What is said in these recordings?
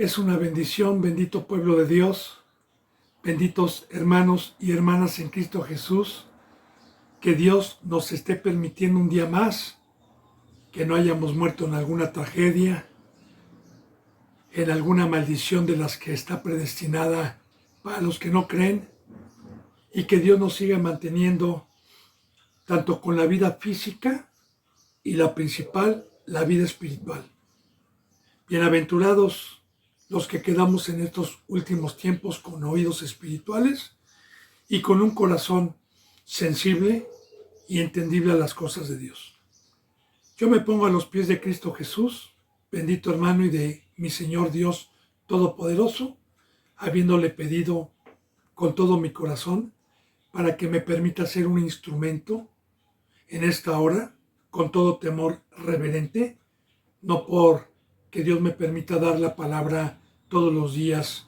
Es una bendición, bendito pueblo de Dios, benditos hermanos y hermanas en Cristo Jesús, que Dios nos esté permitiendo un día más, que no hayamos muerto en alguna tragedia, en alguna maldición de las que está predestinada para los que no creen, y que Dios nos siga manteniendo tanto con la vida física y la principal, la vida espiritual. Bienaventurados los que quedamos en estos últimos tiempos con oídos espirituales y con un corazón sensible y entendible a las cosas de Dios. Yo me pongo a los pies de Cristo Jesús, bendito hermano, y de mi Señor Dios Todopoderoso, habiéndole pedido con todo mi corazón para que me permita ser un instrumento en esta hora, con todo temor reverente, no por que Dios me permita dar la palabra todos los días,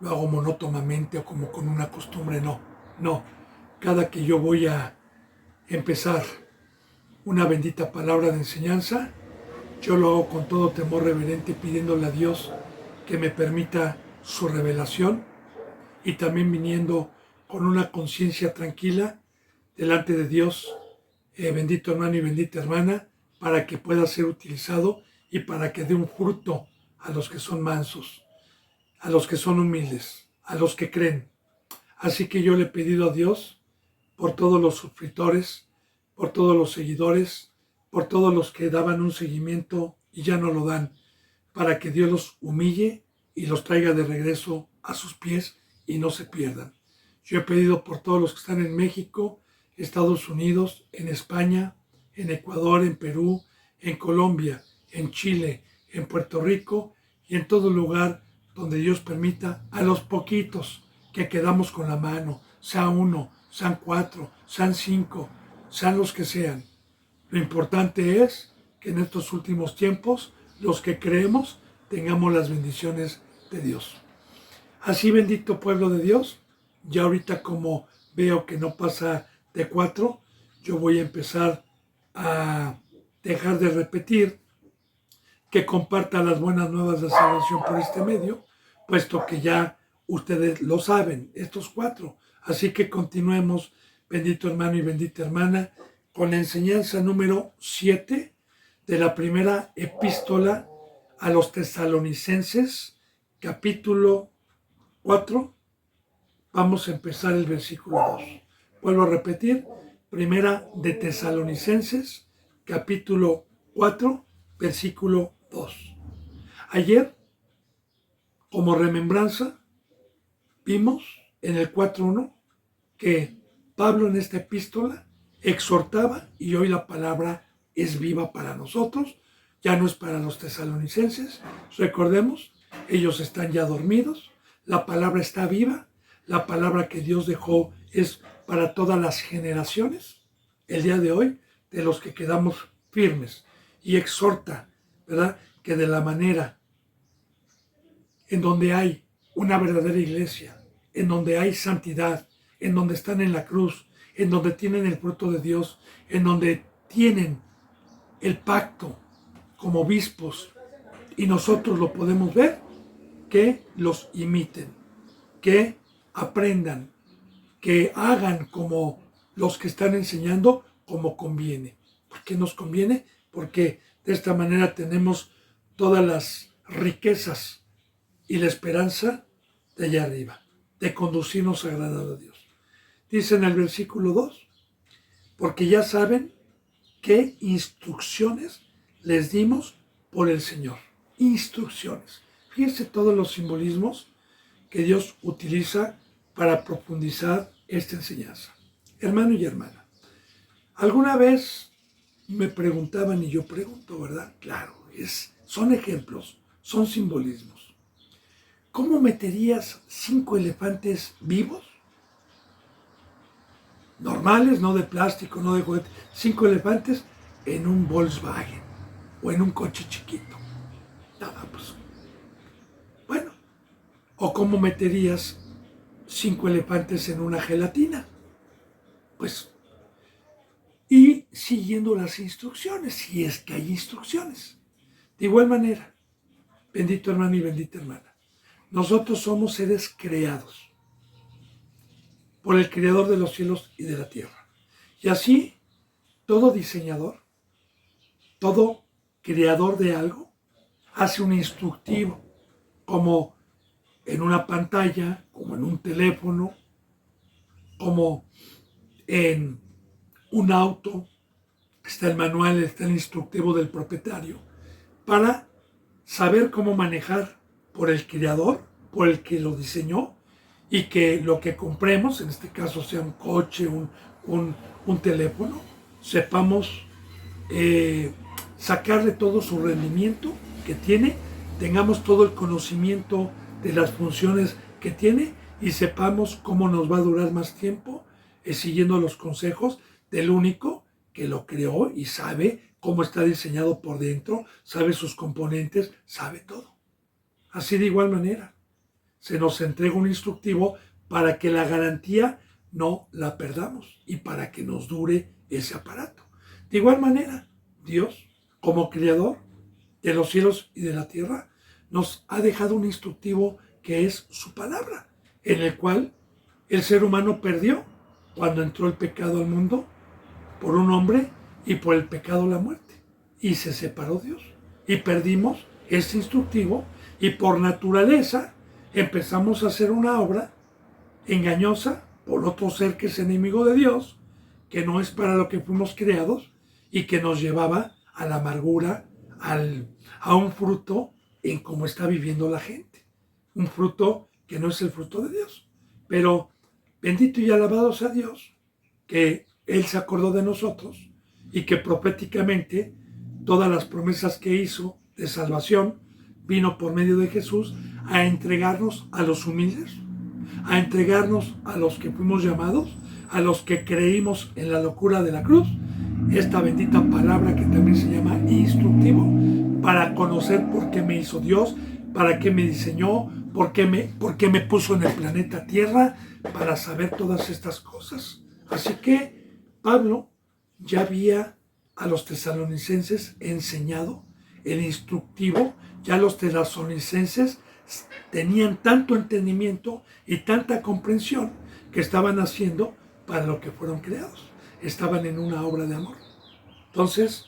lo hago monótonamente o como con una costumbre, no. Cada que yo voy a empezar una bendita palabra de enseñanza, yo lo hago con todo temor reverente, pidiéndole a Dios que me permita su revelación y también viniendo con una conciencia tranquila delante de Dios, bendito hermano y bendita hermana, para que pueda ser utilizado y para que dé un fruto a los que son mansos, a los que son humildes, a los que creen. Así que yo le he pedido a Dios por todos los suscriptores, por todos los seguidores, por todos los que daban un seguimiento y ya no lo dan, para que Dios los humille y los traiga de regreso a sus pies y no se pierdan. Yo he pedido por todos los que están en México, Estados Unidos, en España, en Ecuador, en Perú, en Colombia, en Chile, en Puerto Rico y en todo lugar donde Dios permita, a los poquitos que quedamos con la mano, sea uno, sean 4, sean 5, sean los que sean. Lo importante es que en estos últimos tiempos, los que creemos, tengamos las bendiciones de Dios. Así, bendito pueblo de Dios, ya ahorita como veo que no pasa de 4, yo voy a empezar a dejar de repetir, que comparta las buenas nuevas de salvación por este medio, puesto que ya ustedes lo saben, estos 4. Así que continuemos, bendito hermano y bendita hermana, con la enseñanza número 7 de la primera epístola a los tesalonicenses, capítulo 4. Vamos a empezar el versículo 2. Vuelvo a repetir, primera de Tesalonicenses, capítulo 4, versículo 2. Ayer, como remembranza, vimos en el 4.1 que Pablo en esta epístola exhortaba, y hoy la palabra es viva para nosotros, ya no es para los tesalonicenses. Recordemos, ellos están ya dormidos, la palabra está viva, la palabra que Dios dejó es para todas las generaciones, el día de hoy, de los que quedamos firmes, y exhorta, ¿verdad?, que de la manera en donde hay una verdadera iglesia, en donde hay santidad, en donde están en la cruz, en donde tienen el fruto de Dios, en donde tienen el pacto como obispos, y nosotros lo podemos ver, que los imiten, que aprendan, que hagan como los que están enseñando, como conviene. ¿Por qué nos conviene? Porque de esta manera tenemos todas las riquezas y la esperanza de allá arriba, de conducirnos agradando a Dios. Dice en el versículo 2, porque ya saben qué instrucciones les dimos por el Señor. Instrucciones. Fíjense todos los simbolismos que Dios utiliza para profundizar esta enseñanza. Hermano y hermana, alguna vez me preguntaban, y yo pregunto, ¿verdad? Claro, son ejemplos, son simbolismos. ¿Cómo meterías 5 elefantes vivos? Normales, no de plástico, no de juguete. 5 elefantes en un Volkswagen o en un coche chiquito. Nada, pues. Bueno, ¿o cómo meterías 5 elefantes en una gelatina? Pues, y siguiendo las instrucciones, si es que hay instrucciones. De igual manera, bendito hermano y bendita hermana, nosotros somos seres creados por el Creador de los cielos y de la tierra. Y así, todo diseñador, todo creador de algo, hace un instructivo, como en una pantalla, como en un teléfono, como en un auto, está el manual, está el instructivo del propietario, para saber cómo manejar por el creador, por el que lo diseñó, y que lo que compremos, en este caso sea un coche, un teléfono, sepamos sacarle todo su rendimiento que tiene, tengamos todo el conocimiento de las funciones que tiene y sepamos cómo nos va a durar más tiempo siguiendo los consejos del único que lo creó y sabe cómo está diseñado por dentro, sabe sus componentes, sabe todo. Así de igual manera, se nos entrega un instructivo para que la garantía no la perdamos y para que nos dure ese aparato. De igual manera, Dios, como creador de los cielos y de la tierra, nos ha dejado un instructivo que es su palabra, en el cual el ser humano perdió cuando entró el pecado al mundo por un hombre y por el pecado la muerte. Y se separó Dios. Y perdimos ese instructivo y por naturaleza empezamos a hacer una obra engañosa por otro ser que es enemigo de Dios, que no es para lo que fuimos creados y que nos llevaba a la amargura, a un fruto en cómo está viviendo la gente. Un fruto que no es el fruto de Dios. Pero bendito y alabado sea Dios, que Él se acordó de nosotros y que proféticamente todas las promesas que hizo de salvación vino por medio de Jesús a entregarnos a los humildes, a entregarnos a los que fuimos llamados, a los que creímos en la locura de la cruz, esta bendita palabra que también se llama instructivo, para conocer por qué me hizo Dios, para qué me diseñó, por qué me puso en el planeta Tierra, para saber todas estas cosas. Así que Pablo ya había a los tesalonicenses enseñado el instructivo, ya los tesalonicenses tenían tanto entendimiento y tanta comprensión que estaban haciendo para lo que fueron creados. Estaban en una obra de amor. Entonces,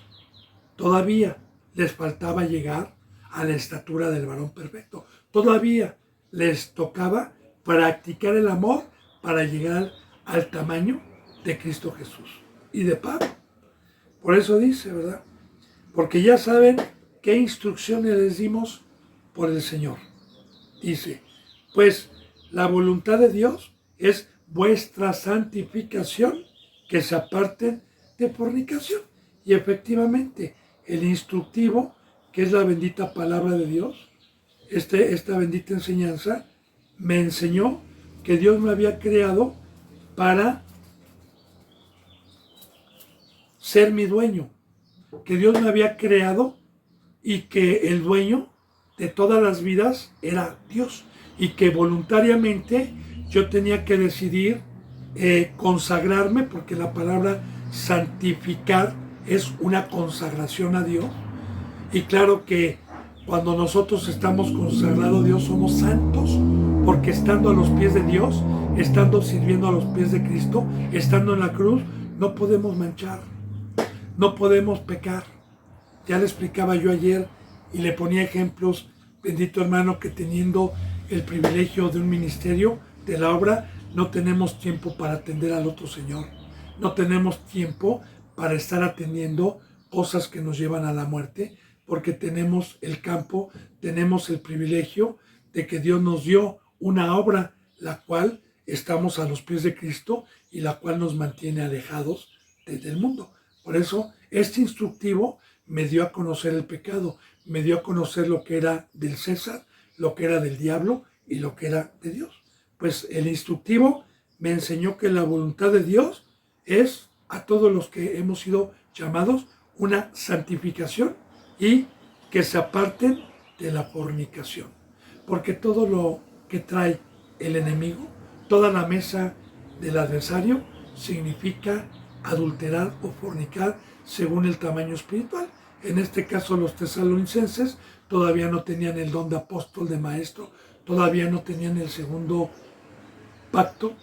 todavía les faltaba llegar a la estatura del varón perfecto. Todavía les tocaba practicar el amor para llegar al tamaño de Cristo Jesús y de Pablo. Por eso dice, ¿verdad? Porque ya saben qué instrucciones les dimos por el Señor. Dice, pues la voluntad de Dios es vuestra santificación, que se aparten de fornicación. Y efectivamente, el instructivo, que es la bendita palabra de Dios, esta bendita enseñanza, me enseñó que Dios me había creado para ser mi dueño, que Dios me había creado y que el dueño de todas las vidas era Dios y que voluntariamente yo tenía que decidir consagrarme, porque la palabra santificar es una consagración a Dios. Y claro que cuando nosotros estamos consagrados a Dios somos santos, porque estando a los pies de Dios, estando sirviendo a los pies de Cristo, estando en la cruz, no podemos manchar, no podemos pecar. Ya le explicaba yo ayer y le ponía ejemplos, bendito hermano, que teniendo el privilegio de un ministerio, de la obra, no tenemos tiempo para atender al otro Señor. No tenemos tiempo para estar atendiendo cosas que nos llevan a la muerte, porque tenemos el campo, tenemos el privilegio de que Dios nos dio una obra, la cual estamos a los pies de Cristo y la cual nos mantiene alejados del mundo. Por eso, este instructivo me dio a conocer el pecado, me dio a conocer lo que era del César, lo que era del diablo y lo que era de Dios. Pues el instructivo me enseñó que la voluntad de Dios es a todos los que hemos sido llamados una santificación y que se aparten de la fornicación. Porque todo lo que trae el enemigo, toda la mesa del adversario, significa adulterar o fornicar según el tamaño espiritual. En este caso los tesalonicenses todavía no tenían el don de apóstol, de maestro, todavía no tenían el segundo pacto,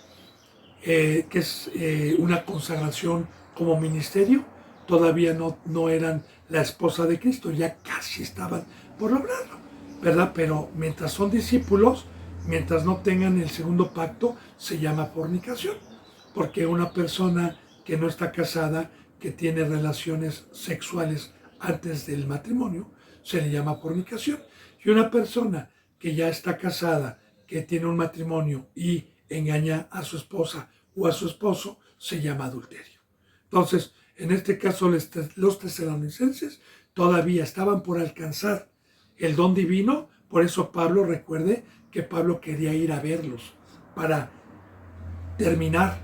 que es una consagración como ministerio, todavía no eran la esposa de Cristo, ya casi estaban por lograrlo, ¿verdad? Pero mientras son discípulos, mientras no tengan el segundo pacto, se llama fornicación, porque una persona que no está casada, que tiene relaciones sexuales antes del matrimonio, se le llama fornicación. Y una persona que ya está casada, que tiene un matrimonio y engaña a su esposa o a su esposo, se llama adulterio. Entonces, en este caso, los tesalonicenses todavía estaban por alcanzar el don divino. Por eso Pablo, recuerde que Pablo quería ir a verlos para terminar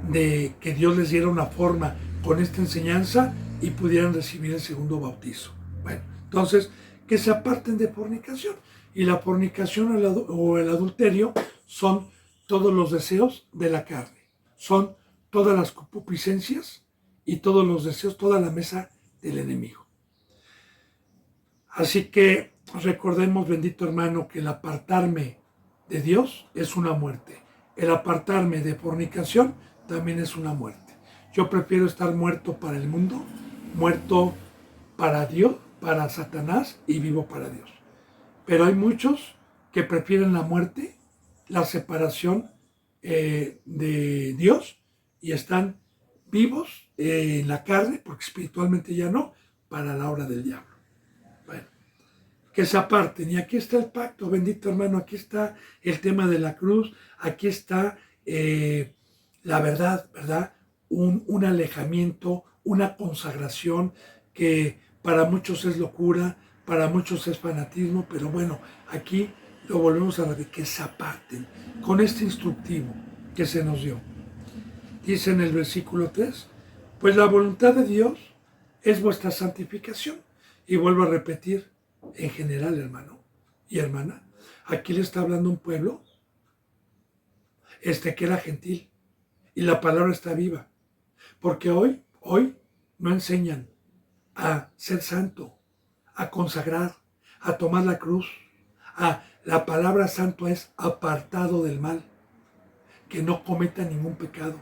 de que Dios les diera una forma con esta enseñanza y pudieran recibir el segundo bautizo. Bueno, entonces, que se aparten de fornicación. Y la fornicación o el adulterio son todos los deseos de la carne, son todas las concupiscencias y todos los deseos, toda la mesa del enemigo. Así que recordemos, bendito hermano, que el apartarme de Dios es una muerte. El apartarme de fornicación también es una muerte. Yo prefiero estar muerto para el mundo, muerto para Dios, para Satanás, y vivo para Dios. Pero hay muchos que prefieren la muerte, la separación de Dios, y están vivos en la carne, porque espiritualmente ya no, para la hora del diablo. Bueno, que se aparten. Y aquí está el pacto, bendito hermano, aquí está el tema de la cruz, aquí está la verdad, ¿verdad? Un alejamiento, una consagración que para muchos es locura, para muchos es fanatismo, pero bueno, aquí lo volvemos a repetir, que se aparten con este instructivo que se nos dio. Dice en el versículo 3, pues la voluntad de Dios es vuestra santificación. Y vuelvo a repetir, en general, hermano y hermana, aquí le está hablando un pueblo que era gentil, y la palabra está viva, porque hoy no enseñan a ser santo, a consagrar, a tomar la cruz. La palabra santo es apartado del mal, que no cometa ningún pecado,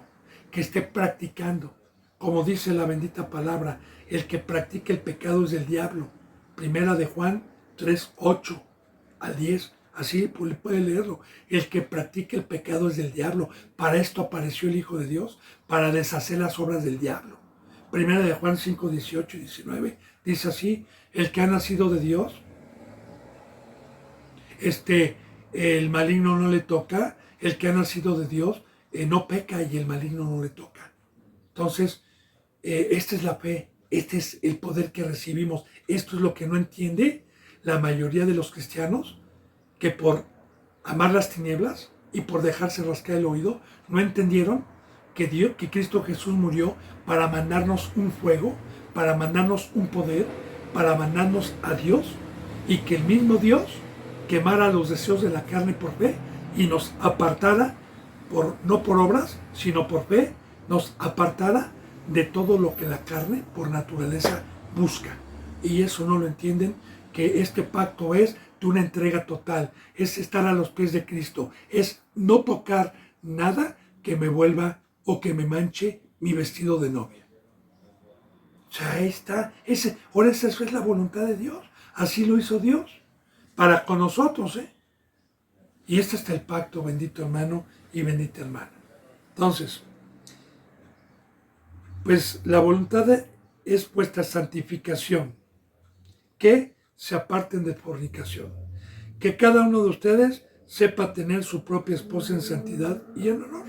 que esté practicando. Como dice la bendita palabra, el que practica el pecado es del diablo. Primera de Juan 3, 8 al 10. Así puede leerlo. El que practica el pecado es del diablo. Para esto apareció el Hijo de Dios, para deshacer las obras del diablo. Primera de Juan 5, 18 y 19. Dice así, el que ha nacido de Dios, el maligno no le toca. El que ha nacido de Dios no peca y el maligno no le toca. Entonces, esta es la fe, este es el poder que recibimos. Esto es lo que no entiende la mayoría de los cristianos, que por amar las tinieblas y por dejarse rascar el oído, no entendieron que Cristo Jesús murió para mandarnos un fuego, para mandarnos un poder, para mandarnos a Dios, y que el mismo Dios quemara los deseos de la carne por fe y nos apartara, no por obras, sino por fe, nos apartara de todo lo que la carne por naturaleza busca. Y eso no lo entienden, que este pacto es de una entrega total, es estar a los pies de Cristo, es no tocar nada que me vuelva o que me manche mi vestido de novia. O sea, ahí está, ahora esa es la voluntad de Dios, así lo hizo Dios, para con nosotros, Y este está el pacto, bendito hermano y bendita hermana. Entonces, pues la voluntad es vuestra santificación, que se aparten de fornicación, que cada uno de ustedes sepa tener su propia esposa en santidad y en honor,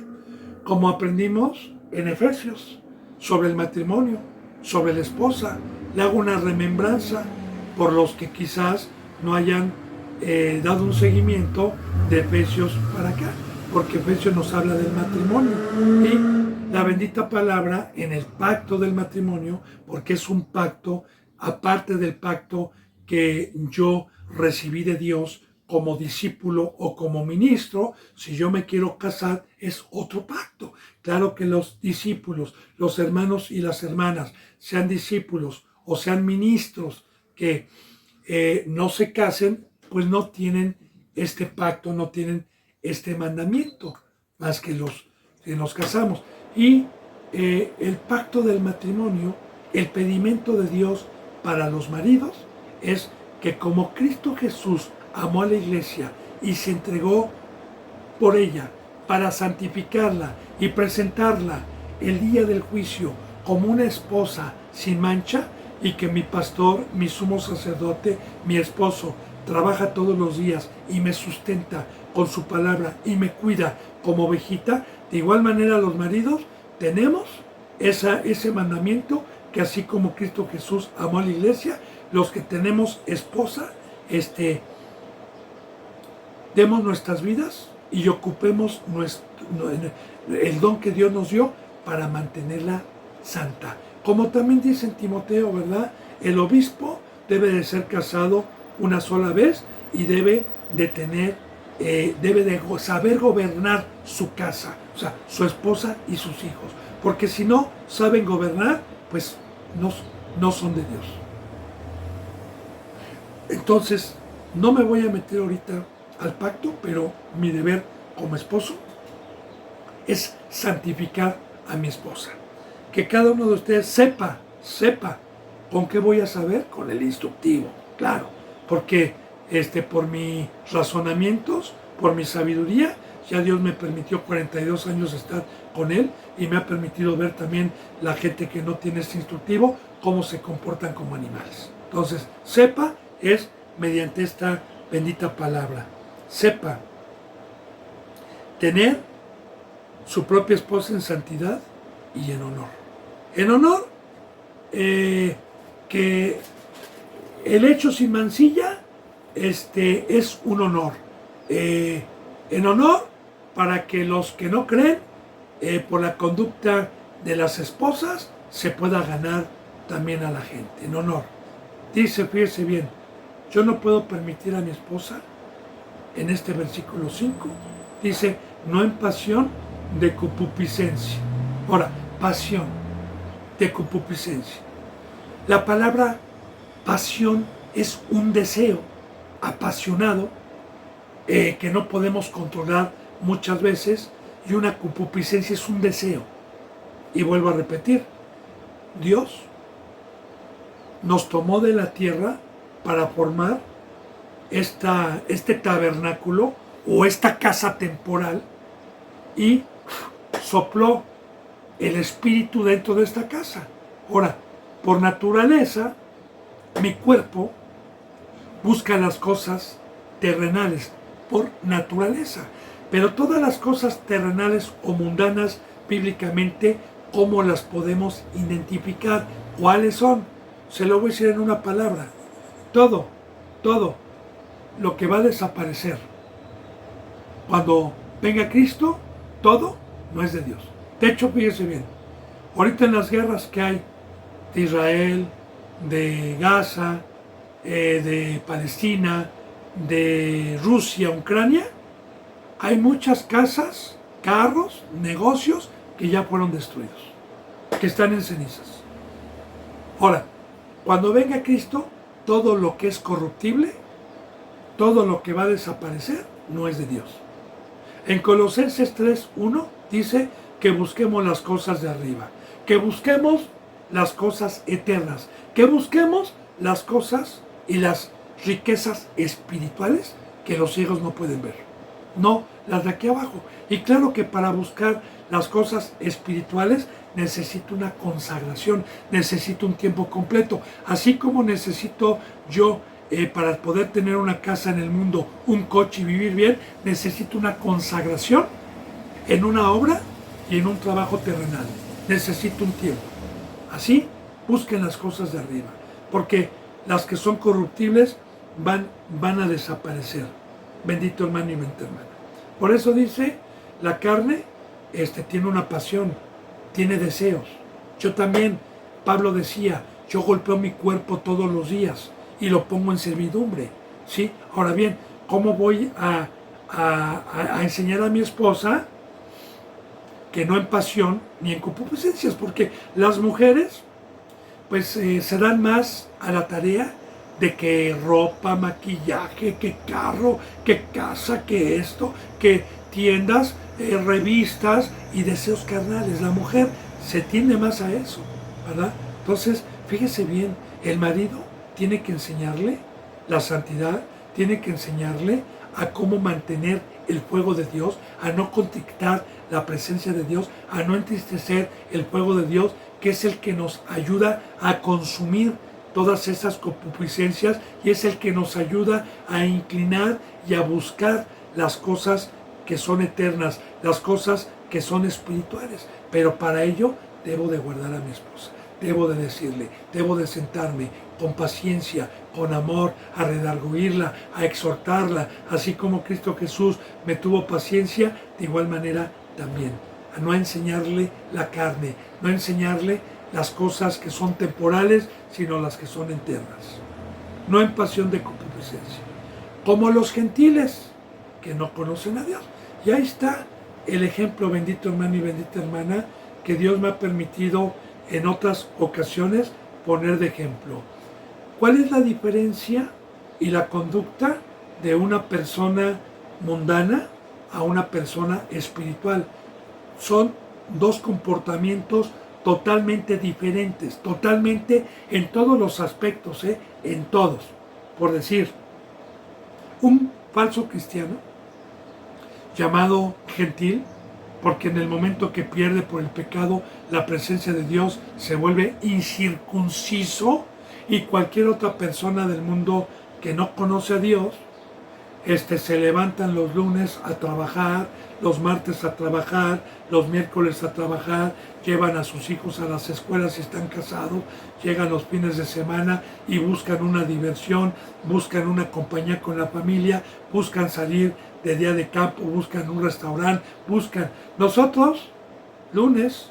como aprendimos en Efesios, sobre el matrimonio, sobre la esposa. Le hago una remembranza por los que quizás no hayan dado un seguimiento de Efesios para acá, porque Efesios nos habla del matrimonio y la bendita palabra en el pacto del matrimonio, porque es un pacto aparte del pacto que yo recibí de Dios como discípulo o como ministro. Si yo me quiero casar, es otro pacto. Claro que los discípulos, los hermanos y las hermanas, sean discípulos o sean ministros que no se casen, pues no tienen este pacto, no tienen este mandamiento, más que los que nos casamos. Y el pacto del matrimonio, el pedimento de Dios para los maridos es que como Cristo Jesús amó a la iglesia y se entregó por ella para santificarla y presentarla el día del juicio como una esposa sin mancha, y que mi pastor, mi sumo sacerdote, mi esposo, trabaja todos los días y me sustenta con su palabra y me cuida como ovejita, de igual manera los maridos tenemos ese mandamiento, que así como Cristo Jesús amó a la iglesia, los que tenemos esposa, demos nuestras vidas y ocupemos el don que Dios nos dio para mantenerla santa. Como también dice en Timoteo, ¿verdad? El obispo debe de ser casado una sola vez y debe de saber gobernar su casa, o sea, su esposa y sus hijos. Porque si no saben gobernar, pues no son de Dios. Entonces, no me voy a meter ahorita al pacto, pero mi deber como esposo es santificar a mi esposa. Que cada uno de ustedes sepa, ¿con qué voy a saber? Con el instructivo, claro, porque por mis razonamientos, por mi sabiduría, ya Dios me permitió 42 años estar con Él y me ha permitido ver también la gente que no tiene este instructivo, cómo se comportan como animales. Entonces, sepa es mediante esta bendita palabra. Sepa tener su propia esposa en santidad y en honor. En honor, que el hecho sin mancilla es un honor. En honor, para que los que no creen, por la conducta de las esposas, se pueda ganar también a la gente. En honor. Dice, fíjese bien, yo no puedo permitir a mi esposa, en este versículo 5, dice, no en pasión de concupiscencia. Ahora, pasión de concupiscencia. La palabra pasión es un deseo apasionado que no podemos controlar muchas veces, y una concupiscencia es un deseo. Y vuelvo a repetir, Dios nos tomó de la tierra para formar este tabernáculo o esta casa temporal, y sopló el espíritu dentro de esta casa. Ahora, por naturaleza, mi cuerpo busca las cosas terrenales, por naturaleza. Pero todas las cosas terrenales o mundanas, bíblicamente, ¿cómo las podemos identificar? ¿Cuáles son? Se lo voy a decir en una palabra. Todo lo que va a desaparecer cuando venga Cristo, todo no es de Dios. De hecho, fíjese bien, ahorita en las guerras que hay de Israel, de Gaza, de Palestina, de Rusia, Ucrania, hay muchas casas, carros, negocios que ya fueron destruidos, que están en cenizas. Ahora, cuando venga Cristo, todo lo que es corruptible, todo lo que va a desaparecer, no es de Dios. En Colosenses 3:1 dice que busquemos las cosas de arriba, que busquemos las cosas eternas, que busquemos las cosas y las riquezas espirituales que los ciegos no pueden ver, no las de aquí abajo. Y claro que para buscar las cosas espirituales necesito una consagración, necesito un tiempo completo, así como necesito yo para poder tener una casa en el mundo, un coche y vivir bien, necesito una consagración en una obra y en un trabajo terrenal. Necesito un tiempo. Así, busquen las cosas de arriba, porque las que son corruptibles van a desaparecer. Bendito hermano y bendita hermana. Por eso dice, la carne tiene una pasión, tiene deseos. Yo también, Pablo decía, yo golpeo mi cuerpo todos los días y lo pongo en servidumbre, ¿sí? Ahora bien, ¿cómo voy a enseñar a mi esposa que no en pasión ni en concupiscencias? Porque las mujeres pues se dan más a la tarea de que ropa, maquillaje, que carro, que casa, que esto, que tiendas, revistas y deseos carnales. La mujer se tiende más a eso, ¿verdad? Entonces, fíjese bien, el marido tiene que enseñarle la santidad, tiene que enseñarle a cómo mantener el fuego de Dios, a no contristar la presencia de Dios, a no entristecer el fuego de Dios, que es el que nos ayuda a consumir todas esas concupiscencias y es el que nos ayuda a inclinar y a buscar las cosas que son eternas, las cosas que son espirituales. Pero para ello debo de guardar a mi esposa, debo de decirle, debo de sentarme con paciencia, con amor, a redarguirla, a exhortarla, así como Cristo Jesús me tuvo paciencia, de igual manera también, a no enseñarle la carne, no enseñarle las cosas que son temporales, sino las que son eternas. No en pasión de concupiscencia. Como los gentiles que no conocen a Dios. Y ahí está el ejemplo, bendito hermano y bendita hermana, que Dios me ha permitido en otras ocasiones poner de ejemplo. ¿Cuál es la diferencia y la conducta de una persona mundana a una persona espiritual? Son dos comportamientos totalmente diferentes, totalmente en todos los aspectos, en todos. Por decir, un falso cristiano llamado gentil, porque en el momento que pierde por el pecado la presencia de Dios se vuelve incircunciso, y cualquier otra persona del mundo que no conoce a Dios, se levantan los lunes a trabajar, los martes a trabajar, los miércoles a trabajar, llevan a sus hijos a las escuelas si están casados, llegan los fines de semana y buscan una diversión, buscan una compañía con la familia, buscan salir de día de campo, buscan un restaurante, buscan. Nosotros, lunes,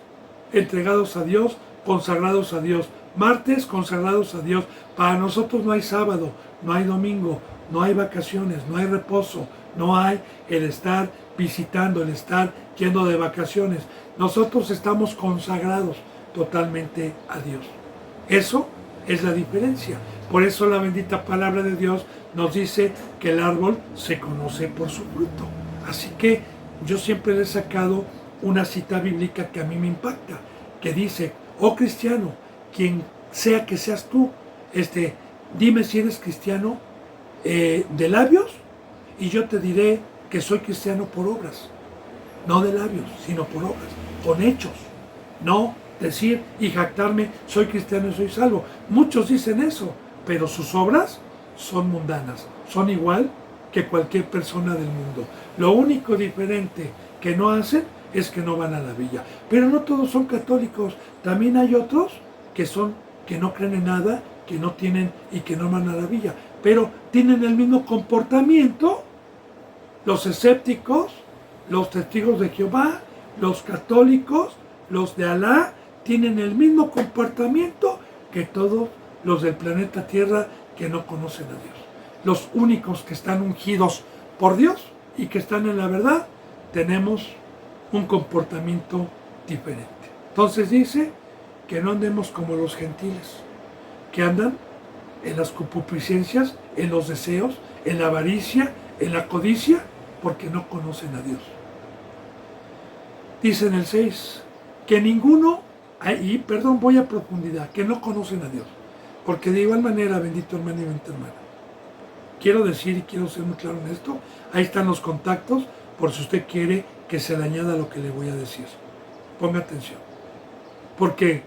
entregados a Dios, consagrados a Dios, martes consagrados a Dios. Para nosotros no hay sábado, no hay domingo, no hay vacaciones, no hay reposo, no hay el estar visitando, el estar yendo de vacaciones. Nosotros estamos consagrados totalmente a Dios. Eso es la diferencia. Por eso la bendita palabra de Dios nos dice que el árbol se conoce por su fruto. Así que yo siempre le he sacado una cita bíblica que a mí me impacta, que dice: oh cristiano, quien sea que seas tú, dime si eres cristiano de labios, y yo te diré que soy cristiano por obras. No de labios, sino por obras, con hechos. No decir y jactarme, soy cristiano y soy salvo. Muchos dicen eso, pero sus obras son mundanas, son igual que cualquier persona del mundo. Lo único diferente que no hacen es que no van a la villa. Pero no todos son católicos, también hay otros que no creen en nada, que no tienen y que no van a la villa, pero tienen el mismo comportamiento. Los escépticos, los testigos de Jehová, los católicos, los de Alá, tienen el mismo comportamiento que todos los del planeta Tierra que no conocen a Dios. Los únicos que están ungidos por Dios y que están en la verdad, tenemos un comportamiento diferente. Entonces dice que no andemos como los gentiles, que andan en las concupiscencias, en los deseos, en la avaricia, en la codicia, porque no conocen a Dios. Dice en el 6, que ninguno, voy a profundidad, que no conocen a Dios. Porque de igual manera, bendito hermano y bendita hermana, quiero decir y quiero ser muy claro en esto, ahí están los contactos, por si usted quiere que se le añada lo que le voy a decir. Ponga atención. Porque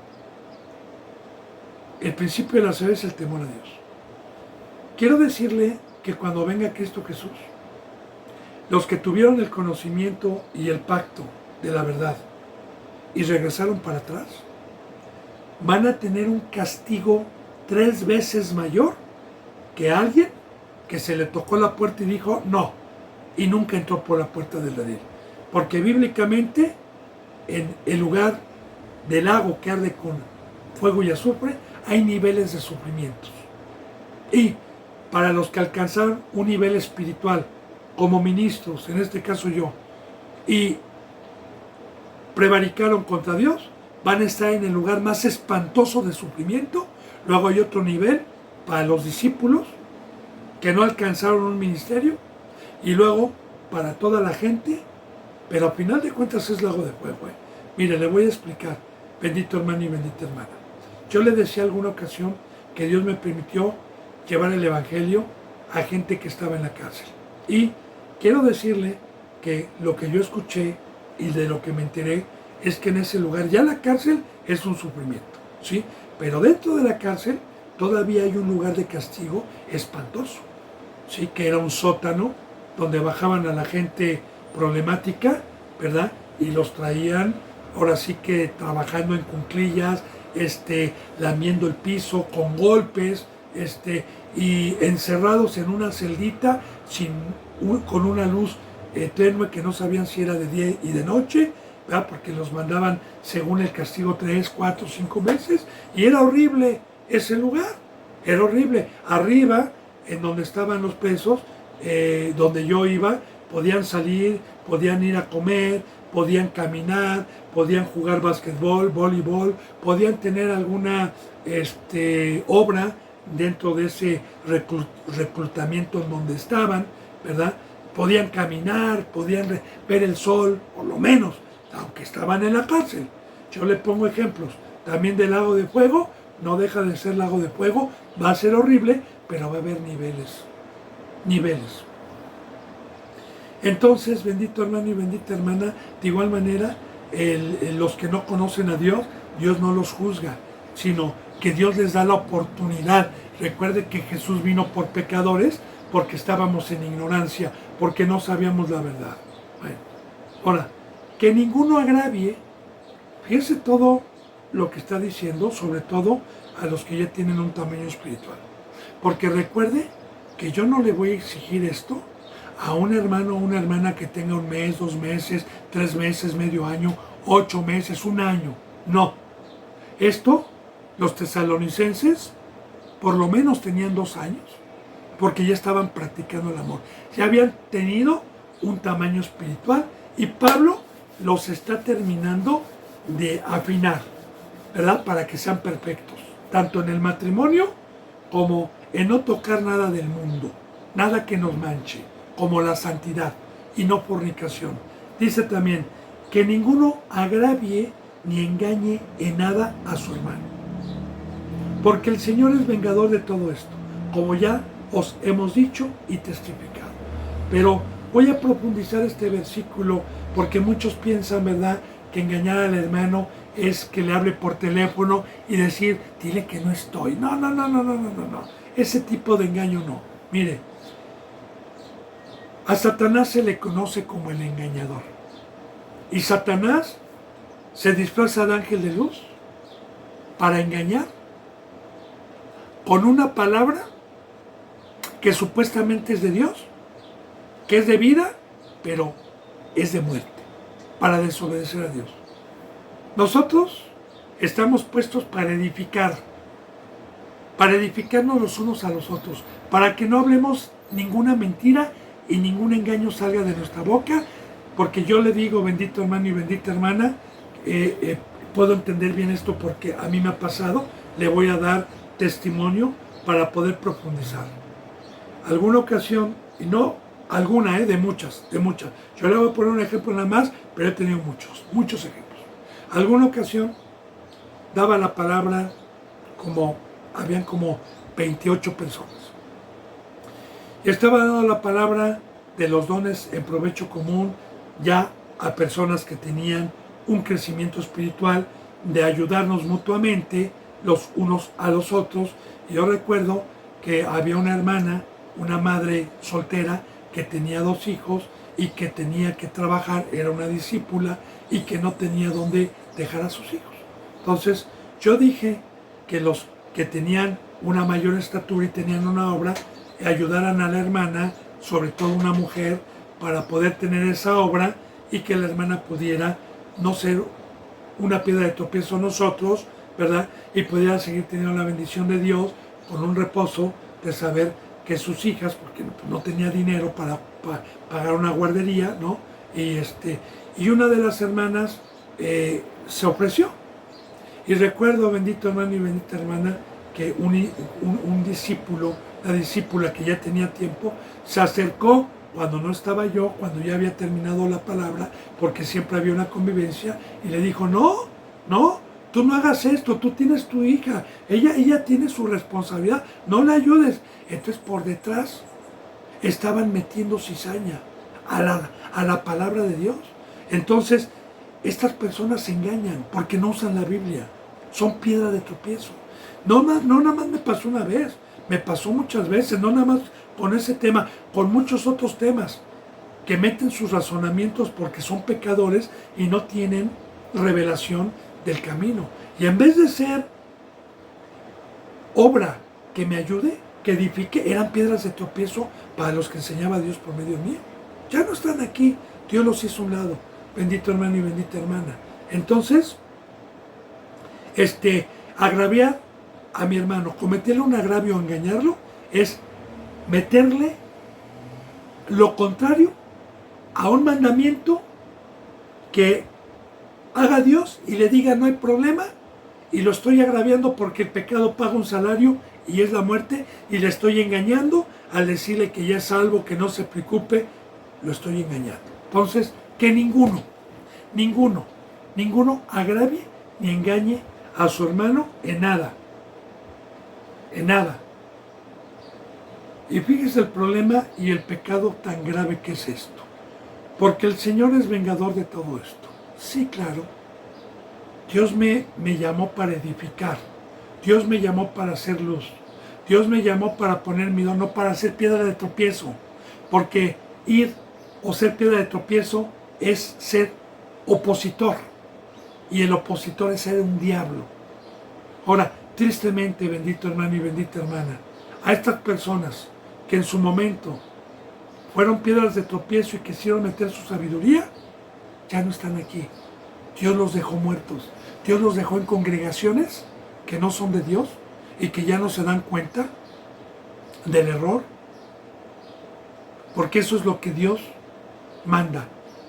el principio de la sabiduría es el temor a Dios. Quiero decirle que cuando venga Cristo Jesús, los que tuvieron el conocimiento y el pacto de la verdad y regresaron para atrás, van a tener un castigo 3 veces mayor que alguien que se le tocó la puerta y dijo no, y nunca entró por la puerta del redil. Porque bíblicamente, en el lugar del lago que arde con fuego y azufre, hay niveles de sufrimientos. Y para los que alcanzaron un nivel espiritual, como ministros, en este caso yo, y prevaricaron contra Dios, van a estar en el lugar más espantoso de sufrimiento. Luego hay otro nivel para los discípulos que no alcanzaron un ministerio, y luego para toda la gente, pero al final de cuentas es lago de fuego. Mire, le voy a explicar, bendito hermano y bendita hermana. Yo le decía alguna ocasión que Dios me permitió llevar el evangelio a gente que estaba en la cárcel. Y quiero decirle que lo que yo escuché y de lo que me enteré es que en ese lugar ya la cárcel es un sufrimiento, ¿sí? Pero dentro de la cárcel todavía hay un lugar de castigo espantoso, ¿sí? Que era un sótano donde bajaban a la gente problemática, ¿verdad? Y los traían, ahora sí que trabajando en cuclillas, lamiendo el piso con golpes, y encerrados en una celdita con una luz tenue que no sabían si era de día y de noche, ¿verdad? Porque los mandaban según el castigo 3, 4, 5 meses, y era horrible ese lugar, era horrible. Arriba, en donde estaban los presos, donde yo iba, podían salir, podían ir a comer, podían caminar, podían jugar básquetbol, voleibol, podían tener alguna obra dentro de ese reclutamiento en donde estaban, ¿verdad? Podían caminar, podían ver el sol, por lo menos, aunque estaban en la cárcel. Yo le pongo ejemplos también del lago de fuego, no deja de ser lago de fuego, va a ser horrible, pero va a haber niveles. Entonces, bendito hermano y bendita hermana, de igual manera, los que no conocen a Dios, Dios no los juzga, sino que Dios les da la oportunidad. Recuerde que Jesús vino por pecadores porque estábamos en ignorancia, porque no sabíamos la verdad. Bueno, ahora, que ninguno agravie, fíjese todo lo que está diciendo, sobre todo a los que ya tienen un tamaño espiritual. Porque recuerde que yo no le voy a exigir esto a un hermano o una hermana que tenga 1 mes, 2 meses, 3 meses, medio año, 8 meses, 1 año. No. Esto, los tesalonicenses, por lo menos tenían 2 años, porque ya estaban practicando el amor. Ya habían tenido un tamaño espiritual, y Pablo los está terminando de afinar, ¿verdad? Para que sean perfectos, tanto en el matrimonio como en no tocar nada del mundo, nada que nos manche, como la santidad y no fornicación. Dice también que ninguno agravie ni engañe en nada a su hermano, porque el Señor es vengador de todo esto, como ya os hemos dicho y testificado. Pero voy a profundizar este versículo porque muchos piensan, ¿verdad?, que engañar al hermano es que le hable por teléfono y decir, dile que no estoy. No. Ese tipo de engaño no. Mire, a Satanás se le conoce como el engañador. Y Satanás se disfraza de ángel de luz para engañar con una palabra que supuestamente es de Dios, que es de vida, pero es de muerte, para desobedecer a Dios. Nosotros estamos puestos para edificarnos los unos a los otros, para que no hablemos ninguna mentira y ningún engaño salga de nuestra boca, porque yo le digo, bendito hermano y bendita hermana, puedo entender bien esto porque a mí me ha pasado, le voy a dar testimonio para poder profundizar. Alguna ocasión, y no alguna, de muchas. Yo le voy a poner un ejemplo nada más, pero he tenido muchos ejemplos. Alguna ocasión daba la palabra habían como 28 personas. Y estaba dando la palabra de los dones en provecho común ya a personas que tenían un crecimiento espiritual, de ayudarnos mutuamente los unos a los otros. Y yo recuerdo que había una hermana, una madre soltera, que tenía 2 hijos y que tenía que trabajar, era una discípula y que no tenía dónde dejar a sus hijos. Entonces yo dije que los que tenían una mayor estatura y tenían una obra, ayudaran a la hermana, sobre todo una mujer, para poder tener esa obra y que la hermana pudiera no ser una piedra de tropiezo a nosotros, ¿verdad? Y pudiera seguir teniendo la bendición de Dios con un reposo de saber que sus hijas, porque no tenía dinero para pagar una guardería, ¿no? Y una de las hermanas se ofreció Y recuerdo, bendito hermano y bendita hermana, que un discípulo, una discípula que ya tenía tiempo, se acercó cuando no estaba yo, cuando ya había terminado la palabra, porque siempre había una convivencia, y le dijo, no, tú no hagas esto, tú tienes tu hija, ella tiene su responsabilidad, no la ayudes. Entonces por detrás estaban metiendo cizaña a la palabra de Dios. Entonces estas personas se engañan porque no usan la Biblia, son piedra de tropiezo. No nada más me pasó una vez, me pasó muchas veces, no nada más con ese tema, con muchos otros temas, que meten sus razonamientos porque son pecadores y no tienen revelación del camino. Y en vez de ser obra que me ayude, que edifique, eran piedras de tropiezo para los que enseñaba Dios por medio mío. Ya no están aquí, Dios los hizo a un lado. Bendito hermano y bendita hermana. Entonces, agraviar a mi hermano, cometerle un agravio o engañarlo, es meterle lo contrario a un mandamiento que haga Dios y le diga no hay problema, y lo estoy agraviando porque el pecado paga un salario y es la muerte, y le estoy engañando al decirle que ya es salvo, que no se preocupe, lo estoy engañando. Entonces, que ninguno agravie ni engañe a su hermano en nada. Y fíjese el problema y el pecado tan grave que es esto. Porque el Señor es vengador de todo esto. Sí, claro. Dios me llamó para edificar. Dios me llamó para hacer luz. Dios me llamó para poner mi don, no para ser piedra de tropiezo. Porque ir o ser piedra de tropiezo es ser opositor. Y el opositor es ser un diablo. Ahora, tristemente, bendito hermano y bendita hermana, a estas personas que en su momento fueron piedras de tropiezo y quisieron meter su sabiduría, ya no están aquí. Dios los dejó muertos. Dios los dejó en congregaciones que no son de Dios y que ya no se dan cuenta del error. Porque eso es lo que Dios manda.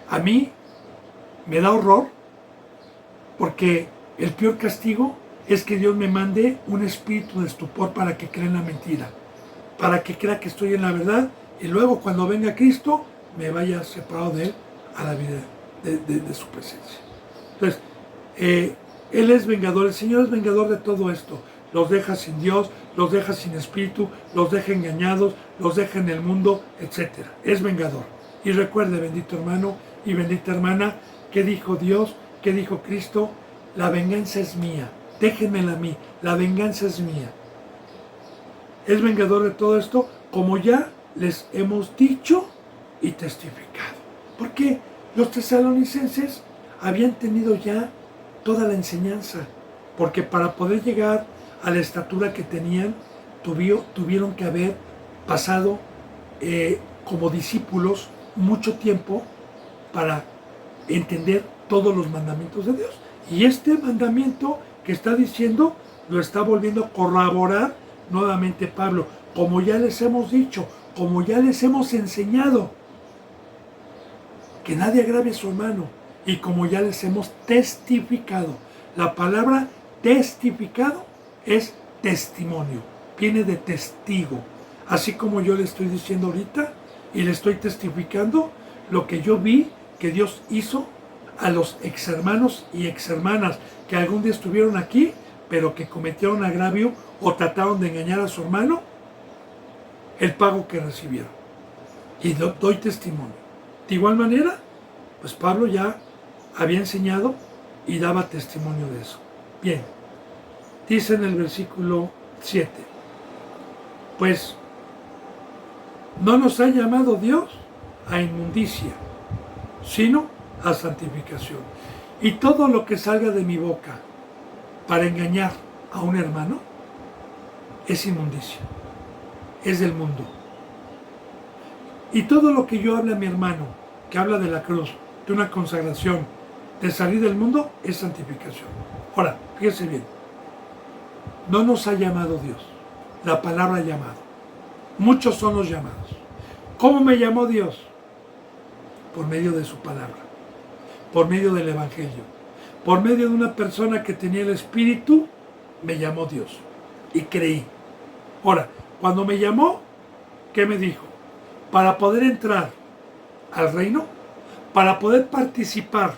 A mí me da horror porque el peor castigo es que Dios me mande un espíritu de estupor para que crea en la mentira, para que crea que estoy en la verdad y luego cuando venga Cristo me vaya separado de Él a la vida de su presencia. Entonces, Él es vengador, el Señor es vengador de todo esto. Los deja sin Dios, los deja sin espíritu, los deja engañados, los deja en el mundo, etc. Es vengador. Y recuerde, bendito hermano y bendita hermana, ¿qué dijo Dios? ¿Qué dijo Cristo? La venganza es mía. Déjenmela a mí, la venganza es mía. Es vengador de todo esto, como ya les hemos dicho y testificado. Porque los tesalonicenses habían tenido ya toda la enseñanza, porque para poder llegar a la estatura que tenían, tuvieron que haber pasado como discípulos mucho tiempo para entender todos los mandamientos de Dios. Y este mandamiento que está diciendo, lo está volviendo a corroborar nuevamente Pablo, como ya les hemos dicho, como ya les hemos enseñado, que nadie agrave a su hermano, y como ya les hemos testificado. La palabra testificado es testimonio, viene de testigo, así como yo le estoy diciendo ahorita, y le estoy testificando lo que yo vi que Dios hizo a los exhermanos y exhermanas que algún día estuvieron aquí, pero que cometieron agravio o trataron de engañar a su hermano, el pago que recibieron. Y doy testimonio. De igual manera, pues Pablo ya había enseñado y daba testimonio de eso. Bien, dice en el versículo 7, pues no nos ha llamado Dios a inmundicia, sino a santificación. Y todo lo que salga de mi boca para engañar a un hermano es inmundicia, es del mundo. Y todo lo que yo hable a mi hermano, que habla de la cruz, de una consagración, de salir del mundo, es santificación. Ahora, fíjense bien, no nos ha llamado Dios, la palabra llamado. Muchos son los llamados. ¿Cómo me llamó Dios? Por medio de su palabra, por medio del Evangelio, Por medio de una persona que tenía el Espíritu, me llamó Dios y creí. Ahora, cuando me llamó, ¿qué me dijo? Para poder entrar al reino, para poder participar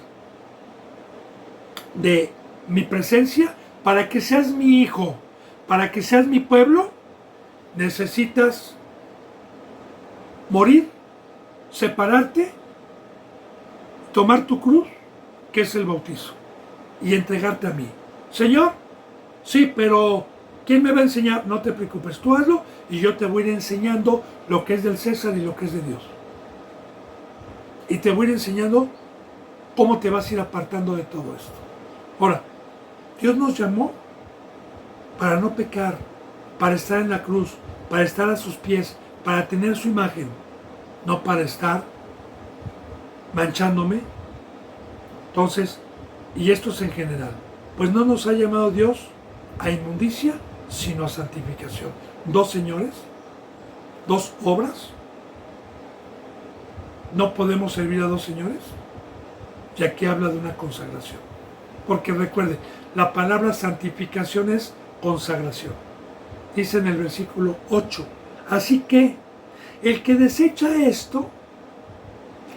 de mi presencia, para que seas mi hijo, para que seas mi pueblo, necesitas morir, separarte, tomar tu cruz, que es el bautizo, y entregarte a mí. Señor, sí, pero ¿quién me va a enseñar? No te preocupes, tú hazlo y yo te voy a ir enseñando lo que es del César y lo que es de Dios. Y te voy a ir enseñando cómo te vas a ir apartando de todo esto. Ahora, Dios nos llamó para no pecar, para estar en la cruz, para estar a sus pies, para tener su imagen, no para estar manchándome. Entonces, y esto es en general, pues no nos ha llamado Dios a inmundicia, sino a santificación. Dos señores, dos obras. No podemos servir a dos señores, ya que habla de una consagración. Porque recuerde, la palabra santificación es consagración. Dice en el versículo 8, así que el que desecha esto,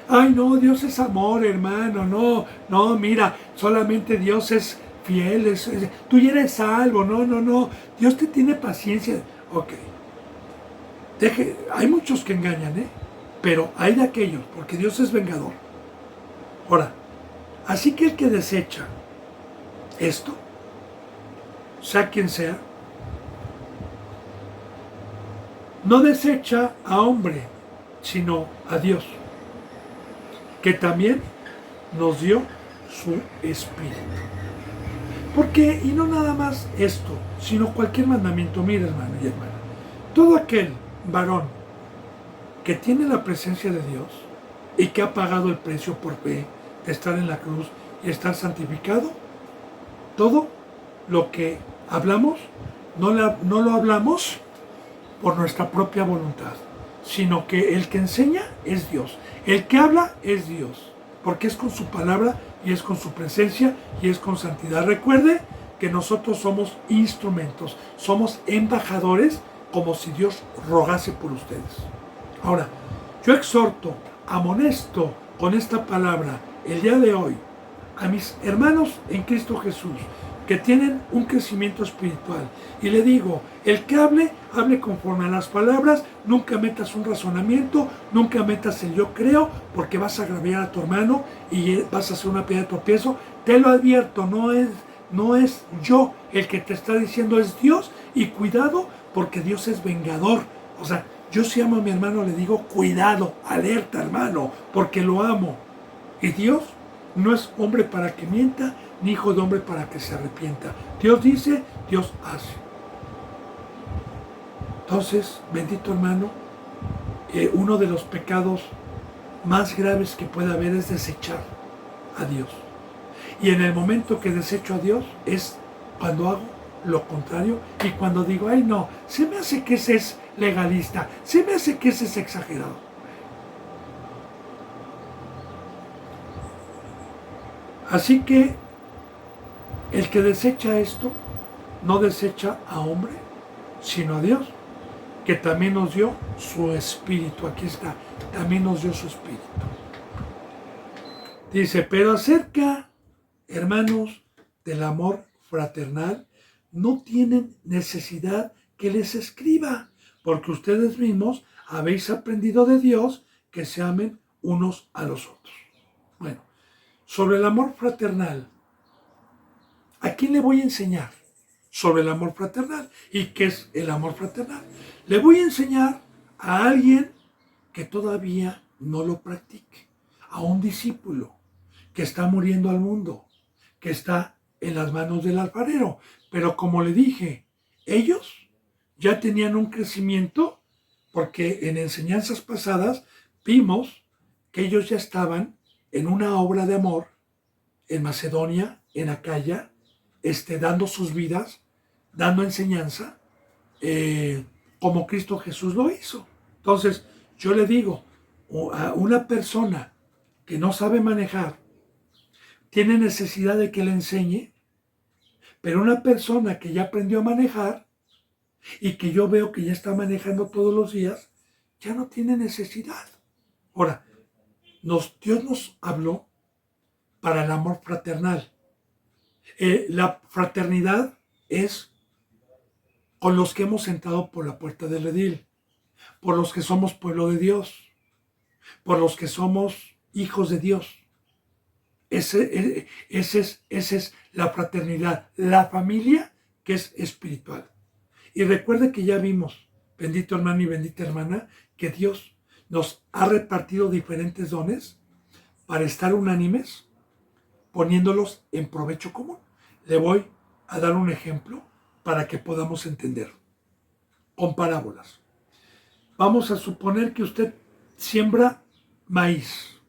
ay no, Dios es amor, hermano, no, mira, solamente Dios es fiel, tú ya eres salvo, no, Dios te tiene paciencia. Ok, hay muchos que engañan, pero hay de aquellos, porque Dios es vengador. Ahora, así que el que desecha esto, sea quien sea, no desecha a hombre, sino a Dios, que también nos dio su Espíritu. Porque, y no nada más esto, sino cualquier mandamiento, mira hermano y hermana, todo aquel varón que tiene la presencia de Dios y que ha pagado el precio por fe de estar en la cruz y estar santificado, todo lo que hablamos, no lo hablamos por nuestra propia voluntad, sino que el que enseña es Dios, el que habla es Dios, porque es con su palabra y es con su presencia y es con santidad. Recuerde que nosotros somos instrumentos, somos embajadores, como si Dios rogase por ustedes. Ahora, yo exhorto, amonesto con esta palabra el día de hoy a mis hermanos en Cristo Jesús que tienen un crecimiento espiritual, y le digo, el que hable conforme a las palabras, nunca metas un razonamiento, nunca metas el yo creo, porque vas a agraviar a tu hermano y vas a hacer una piedra de tropiezo. Te lo advierto, no es yo el que te está diciendo, es Dios, y cuidado, porque Dios es vengador. O sea, yo si amo a mi hermano le digo, cuidado, alerta hermano, porque lo amo. Y Dios no es hombre para que mienta, ni hijo de hombre para que se arrepienta. Dios dice, Dios hace. Entonces, bendito hermano, uno de los pecados más graves que puede haber es desechar a Dios. Y en el momento que desecho a Dios es cuando hago lo contrario y cuando digo, ay no, se me hace que ese es legalista, se me hace que ese es exagerado. Así que el que desecha esto, no desecha a hombre, sino a Dios, que también nos dio su Espíritu. Aquí está, también nos dio su Espíritu. Dice, pero acerca, hermanos, del amor fraternal, no tienen necesidad que les escriba, porque ustedes mismos habéis aprendido de Dios que se amen unos a los otros. Bueno, sobre el amor fraternal, ¿a quién le voy a enseñar sobre el amor fraternal? ¿Y qué es el amor fraternal? Le voy a enseñar a alguien que todavía no lo practique, a un discípulo que está muriendo al mundo, que está en las manos del alfarero. Pero como le dije, ellos ya tenían un crecimiento, porque en enseñanzas pasadas vimos que ellos ya estaban en una obra de amor en Macedonia, en Acaya, dando sus vidas, dando enseñanza, como Cristo Jesús lo hizo. Entonces, yo le digo, a una persona que no sabe manejar, tiene necesidad de que le enseñe, pero una persona que ya aprendió a manejar y que yo veo que ya está manejando todos los días, ya no tiene necesidad. Ahora, Dios nos habló para el amor fraternal. La fraternidad es con los que hemos entrado por la puerta del redil, por los que somos pueblo de Dios, por los que somos hijos de Dios. Esa es la fraternidad, la familia que es espiritual. Y recuerde que ya vimos, bendito hermano y bendita hermana, que Dios nos ha repartido diferentes dones para estar unánimes, poniéndolos en provecho común. Le voy a dar un ejemplo para que podamos entender, con parábolas. Vamos a suponer que usted siembra maíz.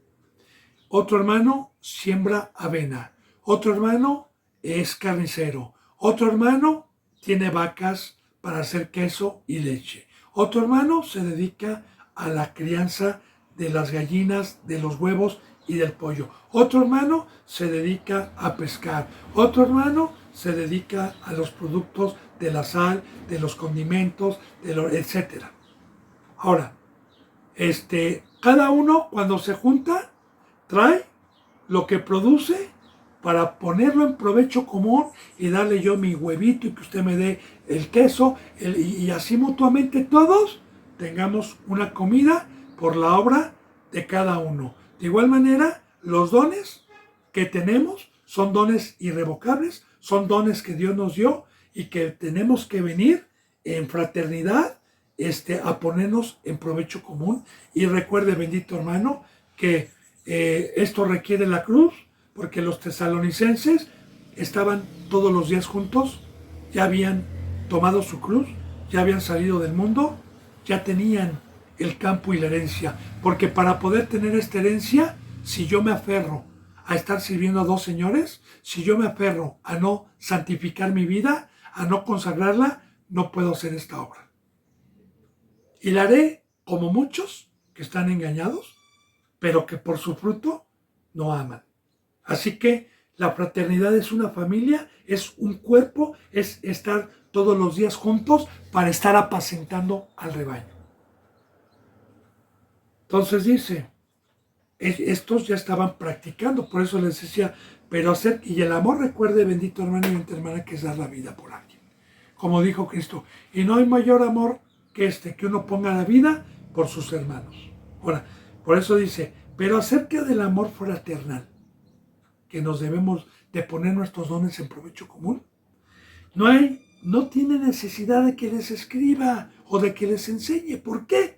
Otro hermano siembra avena. Otro hermano es carnicero. Otro hermano tiene vacas para hacer queso y leche. Otro hermano se dedica a la crianza de las gallinas, de los huevos y del pollo. Otro hermano se dedica a pescar. Otro hermano se dedica a los productos de la sal, de los condimentos, etc. Ahora, cada uno cuando se junta trae lo que produce para ponerlo en provecho común y darle yo mi huevito y que usted me dé el queso y así mutuamente todos tengamos una comida por la obra de cada uno. De igual manera, los dones que tenemos son dones irrevocables, son dones que Dios nos dio y que tenemos que venir en fraternidad a ponernos en provecho común. Y recuerde, bendito hermano, que esto requiere la cruz, porque los tesalonicenses estaban todos los días juntos, ya habían tomado su cruz, ya habían salido del mundo, ya tenían el campo y la herencia, porque para poder tener esta herencia, si yo me aferro a estar sirviendo a dos señores, si yo me aferro a no santificar mi vida, a no consagrarla, no puedo hacer esta obra. Y la haré como muchos que están engañados, pero que por su fruto no aman. Así que la fraternidad es una familia, es un cuerpo, es estar todos los días juntos para estar apacentando al rebaño. Entonces dice, estos ya estaban practicando, por eso les decía, pero y el amor, recuerde, bendito hermano y bendita hermana, que es dar la vida por alguien. Como dijo Cristo, y no hay mayor amor que que uno ponga la vida por sus hermanos. Ahora, por eso dice, pero acerca del amor fraternal, que nos debemos de poner nuestros dones en provecho común, no tiene necesidad de que les escriba o de que les enseñe. ¿Por qué?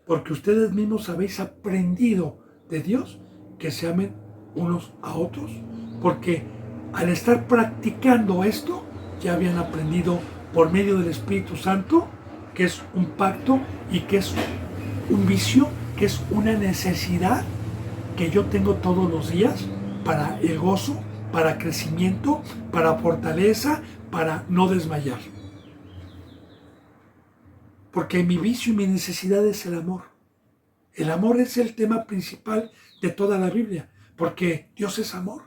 Porque ustedes mismos habéis aprendido de Dios que se amen unos a otros, porque al estar practicando esto, ya habían aprendido por medio del Espíritu Santo, que es un pacto y que es un vicio, que es una necesidad que yo tengo todos los días para el gozo, para crecimiento, para fortaleza, para no desmayar. Porque mi vicio y mi necesidad es el amor. El amor es el tema principal de toda la Biblia, porque Dios es amor.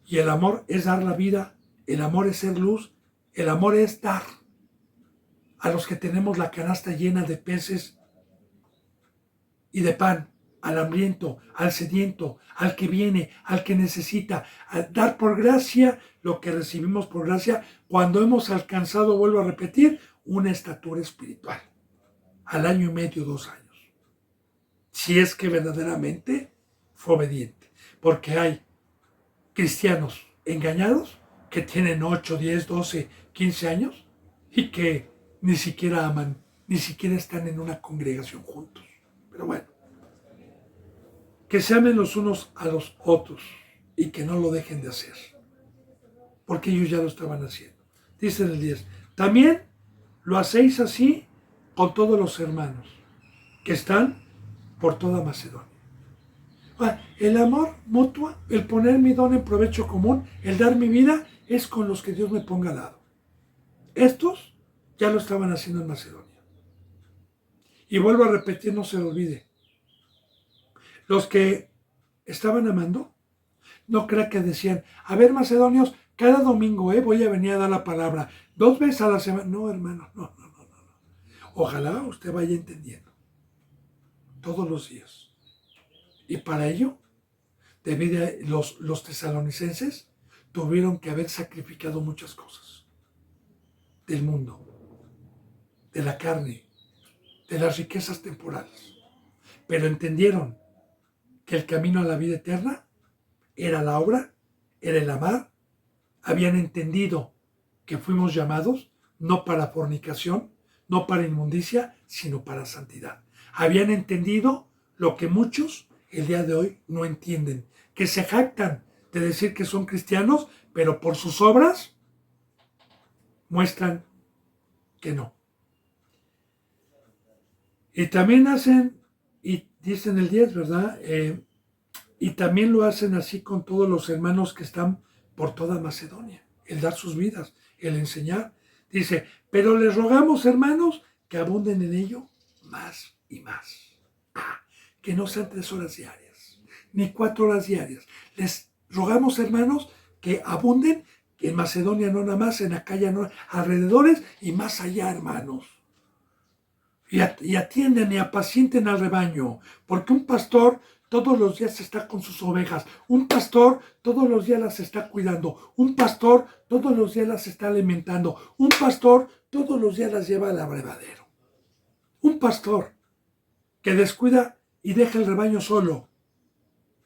Y el amor es dar la vida, el amor es ser luz, el amor es dar a los que tenemos la canasta llena de peces y de pan, al hambriento, al sediento, al que viene, al que necesita, dar por gracia lo que recibimos por gracia cuando hemos alcanzado, vuelvo a repetir, una estatura espiritual, al año y medio, 2 años. Si es que verdaderamente fue obediente, porque hay cristianos engañados que tienen 8, 10, 12, 15 años y que ni siquiera aman, ni siquiera están en una congregación juntos. Pero bueno, que se amen los unos a los otros y que no lo dejen de hacer, porque ellos ya lo estaban haciendo. Dice en el 10, también lo hacéis así con todos los hermanos que están por toda Macedonia. El amor mutuo, el poner mi don en provecho común, el dar mi vida, es con los que Dios me ponga al lado. Estos ya lo estaban haciendo en Macedonia. Y vuelvo a repetir, no se lo olvide. Los que estaban amando No crea que decían, a ver, macedonios, cada domingo voy a venir a dar la palabra 2 veces a la semana. No, hermano, no. Ojalá usted vaya entendiendo todos los días. Y para ello, los tesalonicenses tuvieron que haber sacrificado muchas cosas del mundo, de la carne, de las riquezas temporales. Pero entendieron que el camino a la vida eterna era la obra, era el amar. Habían entendido que fuimos llamados no para fornicación, no para inmundicia, sino para santidad. Habían entendido lo que muchos el día de hoy no entienden, que se jactan de decir que son cristianos, pero por sus obras muestran que no. Y también hacen, y dicen el 10, ¿verdad? Y también lo hacen así con todos los hermanos que están por toda Macedonia, el dar sus vidas, el enseñar. Dice, pero les rogamos, hermanos, que abunden en ello más y más. Que no sean 3 horas diarias, ni 4 horas diarias. Les rogamos, hermanos, que abunden en Macedonia, no nada más, en Acaya, no, alrededores y más allá, hermanos. Y atienden y apacienten al rebaño, porque un pastor todos los días está con sus ovejas, un pastor todos los días las está cuidando, un pastor todos los días las está alimentando, un pastor todos los días las lleva al abrevadero. Un pastor que descuida y deja el rebaño solo,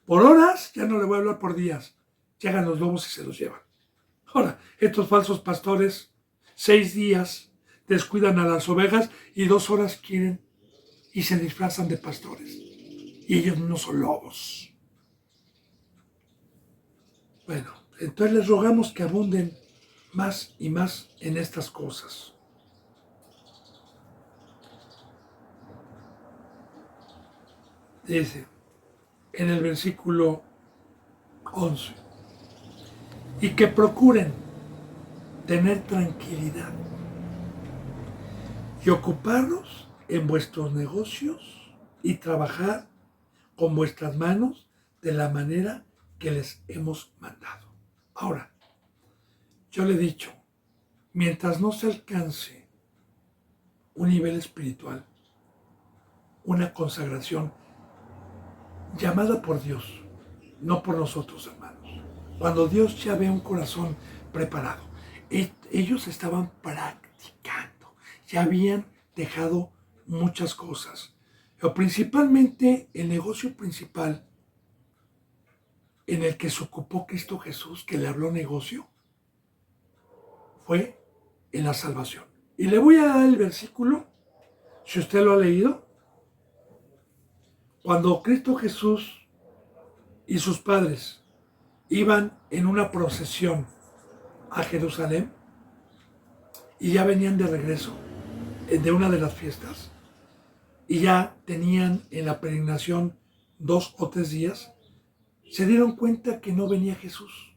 por horas, ya no le voy a hablar por días, llegan los lobos y se los llevan. Ahora, estos falsos pastores, 6 días descuidan a las ovejas y 2 horas quieren y se disfrazan de pastores. Y ellos no son lobos. Bueno, entonces les rogamos que abunden más y más en estas cosas. Dice en el versículo 11, y que procuren tener tranquilidad y ocuparnos en vuestros negocios y trabajar con vuestras manos de la manera que les hemos mandado. Ahora, yo le he dicho, mientras no se alcance un nivel espiritual, una consagración llamada por Dios, no por nosotros, hermanos. Cuando Dios ya ve un corazón preparado, ellos estaban practicando, ya habían dejado muchas cosas, pero principalmente el negocio principal en el que se ocupó Cristo Jesús, que le habló negocio, fue en la salvación. Y le voy a dar el versículo, si usted lo ha leído, cuando Cristo Jesús y sus padres iban en una procesión a Jerusalén y ya venían de regreso de una de las fiestas y ya tenían en la peregrinación 2 o 3 días, se dieron cuenta que no venía Jesús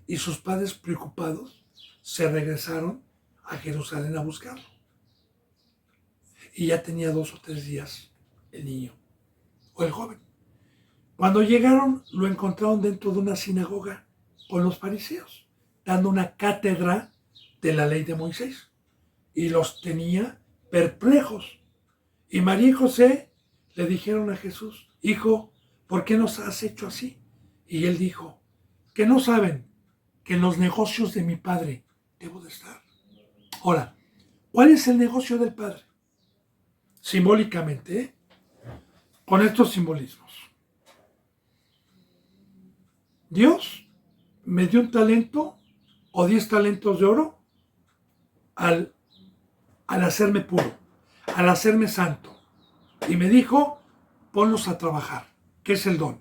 y sus padres preocupados se regresaron a Jerusalén a buscarlo. Y ya tenía 2 o 3 días el niño o el joven. Cuando llegaron, lo encontraron dentro de una sinagoga con los fariseos, dando una cátedra de la ley de Moisés. Y los tenía perplejos. Y María y José le dijeron a Jesús, hijo, ¿por qué nos has hecho así? Y él dijo, que no saben que en los negocios de mi padre debo de estar. Ahora, ¿cuál es el negocio del padre? Simbólicamente, con estos simbolismos. Dios me dio un talento o 10 talentos de oro al hacerme puro, al hacerme santo. Y me dijo, ponlos a trabajar, que es el don.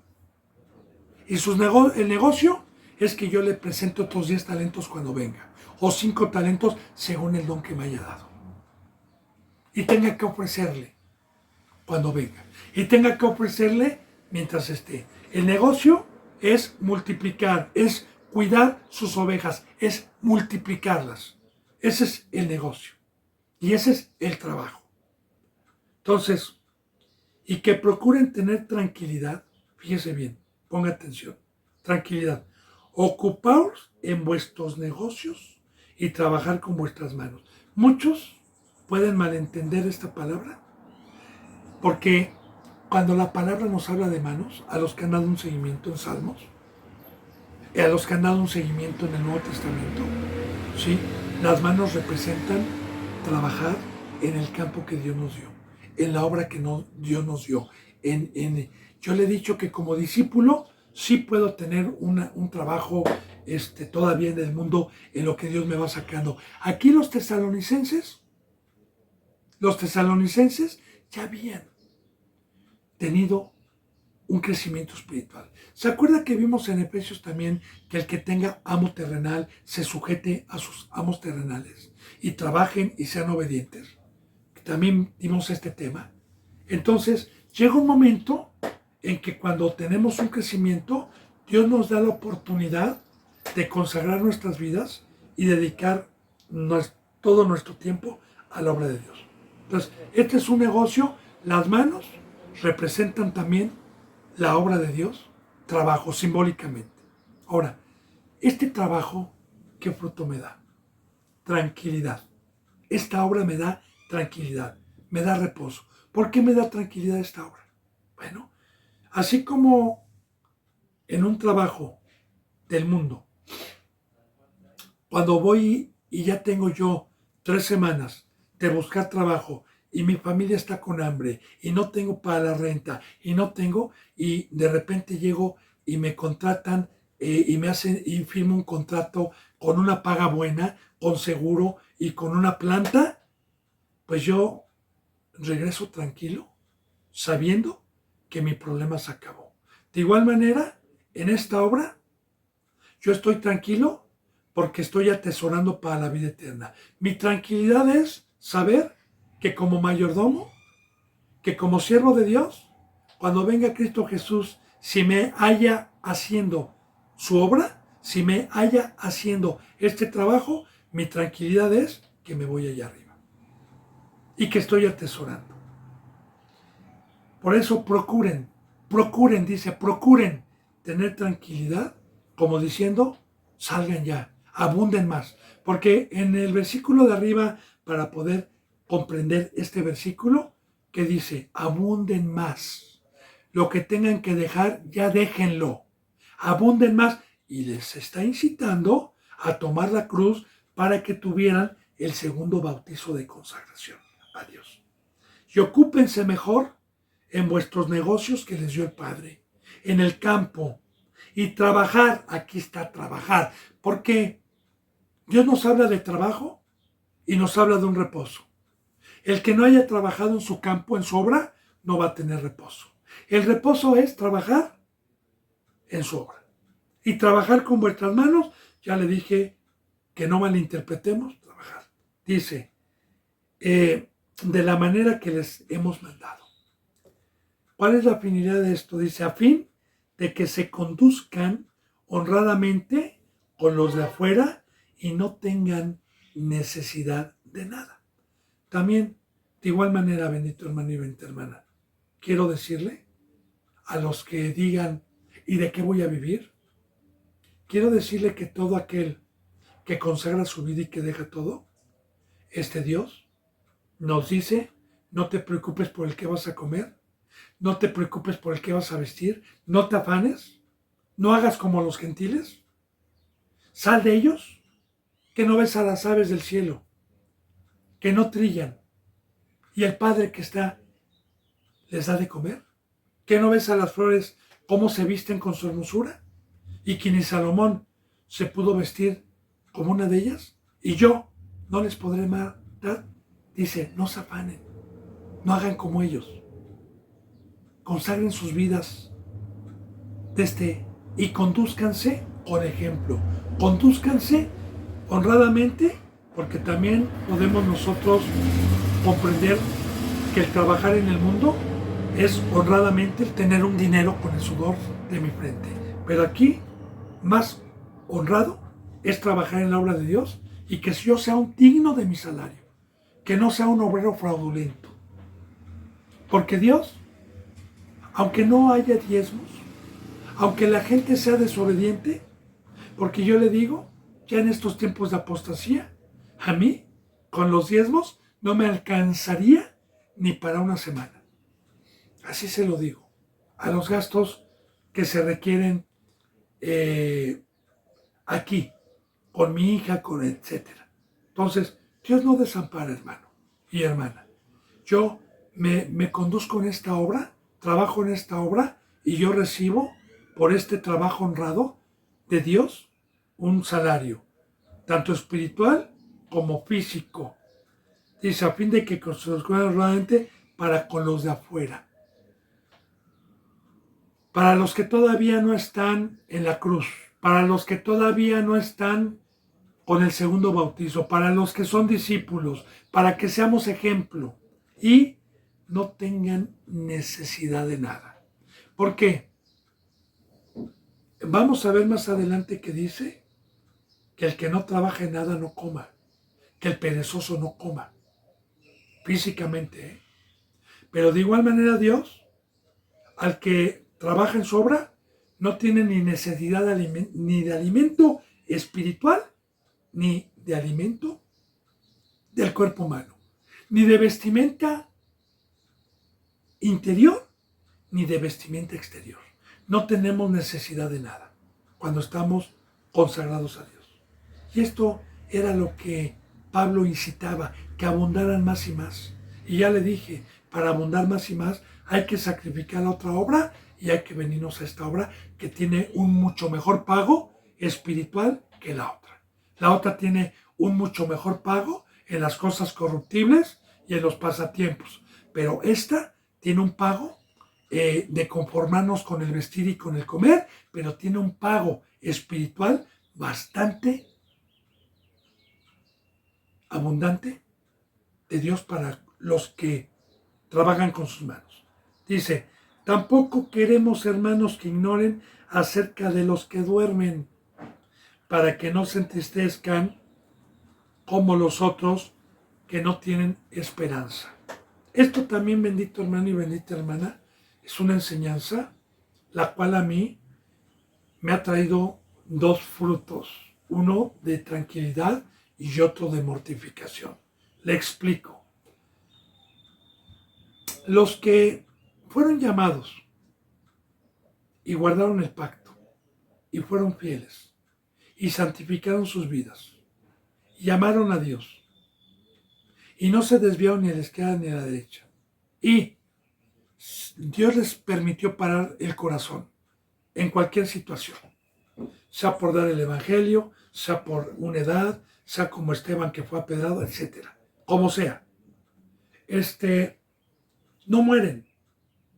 Y el negocio es que yo le presento otros 10 talentos cuando venga, o 5 talentos según el don que me haya dado. Y tenga que ofrecerle cuando venga. Y tenga que ofrecerle mientras esté. El negocio es multiplicar, es cuidar sus ovejas, es multiplicarlas. Ese es el negocio. Y ese es el trabajo. Entonces, y que procuren tener tranquilidad, fíjese bien, ponga atención. Tranquilidad. Ocupaos en vuestros negocios y trabajar con vuestras manos. Muchos pueden malentender esta palabra porque cuando la palabra nos habla de manos, a los que han dado un seguimiento en Salmos, y a los que han dado un seguimiento en el Nuevo Testamento, ¿sí? Las manos representan trabajar en el campo que Dios nos dio, en la obra que Dios nos dio. Yo le he dicho que como discípulo sí puedo tener un trabajo todavía en el mundo, en lo que Dios me va sacando. Aquí los tesalonicenses ya habían tenido un crecimiento espiritual. ¿Se acuerda que vimos en Efesios también que el que tenga amo terrenal se sujete a sus amos terrenales y trabajen y sean obedientes? También vimos este tema. Entonces, llega un momento en que cuando tenemos un crecimiento, Dios nos da la oportunidad de consagrar nuestras vidas y dedicar todo nuestro tiempo a la obra de Dios. Entonces, este es un negocio. Las manos representan también la obra de Dios, trabajo simbólicamente. Ahora, este trabajo, ¿qué fruto me da? Tranquilidad. Esta obra me da tranquilidad, me da reposo. ¿Por qué me da tranquilidad esta obra? Bueno, así como en un trabajo del mundo, cuando voy y ya tengo yo 3 semanas de buscar trabajo y mi familia está con hambre y no tengo para la renta y de repente llego y me contratan y me hacen y firmo un contrato con una paga buena, con seguro y con una planta, pues yo regreso tranquilo, sabiendo que mi problema se acabó. De igual manera, en esta obra, yo estoy tranquilo porque estoy atesorando para la vida eterna. Mi tranquilidad es saber que como mayordomo, que como siervo de Dios, cuando venga Cristo Jesús, si me haya haciendo su obra, si me haya haciendo este trabajo, mi tranquilidad es que me voy allá arriba y que estoy atesorando. Por eso procuren tener tranquilidad, como diciendo, salgan ya, abunden más. Porque en el versículo de arriba, para poder comprender este versículo, que dice, abunden más. Lo que tengan que dejar, ya déjenlo. Abunden más. Y les está incitando a tomar la cruz para que tuvieran el segundo bautizo de consagración a Dios. Y ocúpense mejor en vuestros negocios que les dio el Padre, en el campo. Y trabajar, aquí está trabajar, porque Dios nos habla de trabajo y nos habla de un reposo. El que no haya trabajado en su campo, en su obra, no va a tener reposo. El reposo es trabajar en su obra. Y trabajar con vuestras manos, ya le dije que no malinterpretemos, trabajar. Dice, de la manera que les hemos mandado. ¿Cuál es la finalidad de esto? Dice, a fin de que se conduzcan honradamente con los de afuera y no tengan necesidad de nada. También, de igual manera, bendito hermano y bendita hermana, quiero decirle a los que digan, ¿y de qué voy a vivir? Quiero decirle que todo aquel que consagra su vida y que deja todo, este Dios nos dice, no te preocupes por el que vas a comer, no te preocupes por el que vas a vestir, no te afanes, no hagas como los gentiles, sal de ellos, que no ves a las aves del cielo, que no trillan, y el Padre que está les da de comer, que no ves a las flores cómo se visten con su hermosura, y que ni Salomón se pudo vestir como una de ellas, y yo no les podré dar. Dice, no se afanen, no hagan como ellos, consagren sus vidas y condúzcanse con ejemplo, condúzcanse honradamente, porque también podemos nosotros comprender que el trabajar en el mundo es honradamente el tener un dinero con el sudor de mi frente, pero aquí más honrado es trabajar en la obra de Dios y que yo sea un digno de mi salario, que no sea un obrero fraudulento, porque Dios, aunque no haya diezmos, Aunque la gente sea desobediente, porque yo le digo, ya en estos tiempos de apostasía, a mí, con los diezmos, no me alcanzaría ni para una semana. Así se lo digo. A los gastos que se requieren aquí, con mi hija, con etcétera. Entonces, Dios no desampara, hermano y hermana. Yo me conduzco en esta obra, trabajo en esta obra y yo recibo por este trabajo honrado de Dios un salario, tanto espiritual como físico. Dice, a fin de que construyan honradamente para con los de afuera. Para los que todavía no están en la cruz, para los que todavía no están con el segundo bautizo, para los que son discípulos, para que seamos ejemplo y no tengan necesidad de nada. ¿Por qué? Vamos a ver más adelante que dice que el que no trabaja en nada no coma, que el perezoso no coma, físicamente, ¿eh? Pero de igual manera Dios, al que trabaja en su obra, no tiene ni necesidad ni de alimento espiritual, ni de alimento del cuerpo humano, ni de vestimenta interior, ni de vestimenta exterior. No tenemos necesidad de nada cuando estamos consagrados a Dios. Y esto era lo que Pablo incitaba, que abundaran más y más. Y ya le dije, para abundar más y más hay que sacrificar la otra obra y hay que venirnos a esta obra que tiene un mucho mejor pago espiritual que la otra. La otra tiene un mucho mejor pago en las cosas corruptibles y en los pasatiempos, pero esta tiene un pago de conformarnos con el vestir y con el comer, pero tiene un pago espiritual bastante abundante de Dios para los que trabajan con sus manos. Dice, tampoco queremos, hermanos, que ignoren acerca de los que duermen, para que no se entristezcan como los otros que no tienen esperanza. Esto también, bendito hermano y bendita hermana, es una enseñanza la cual a mí me ha traído dos frutos, uno de tranquilidad y otro de mortificación. Le explico. Los que fueron llamados y guardaron el pacto y fueron fieles y santificaron sus vidas y amaron a Dios y no se desviaron ni a la izquierda ni a la derecha y Dios les permitió parar el corazón en cualquier situación, sea por dar el evangelio, sea por una edad, sea como Esteban que fue apedrado, etcétera, como sea. No mueren,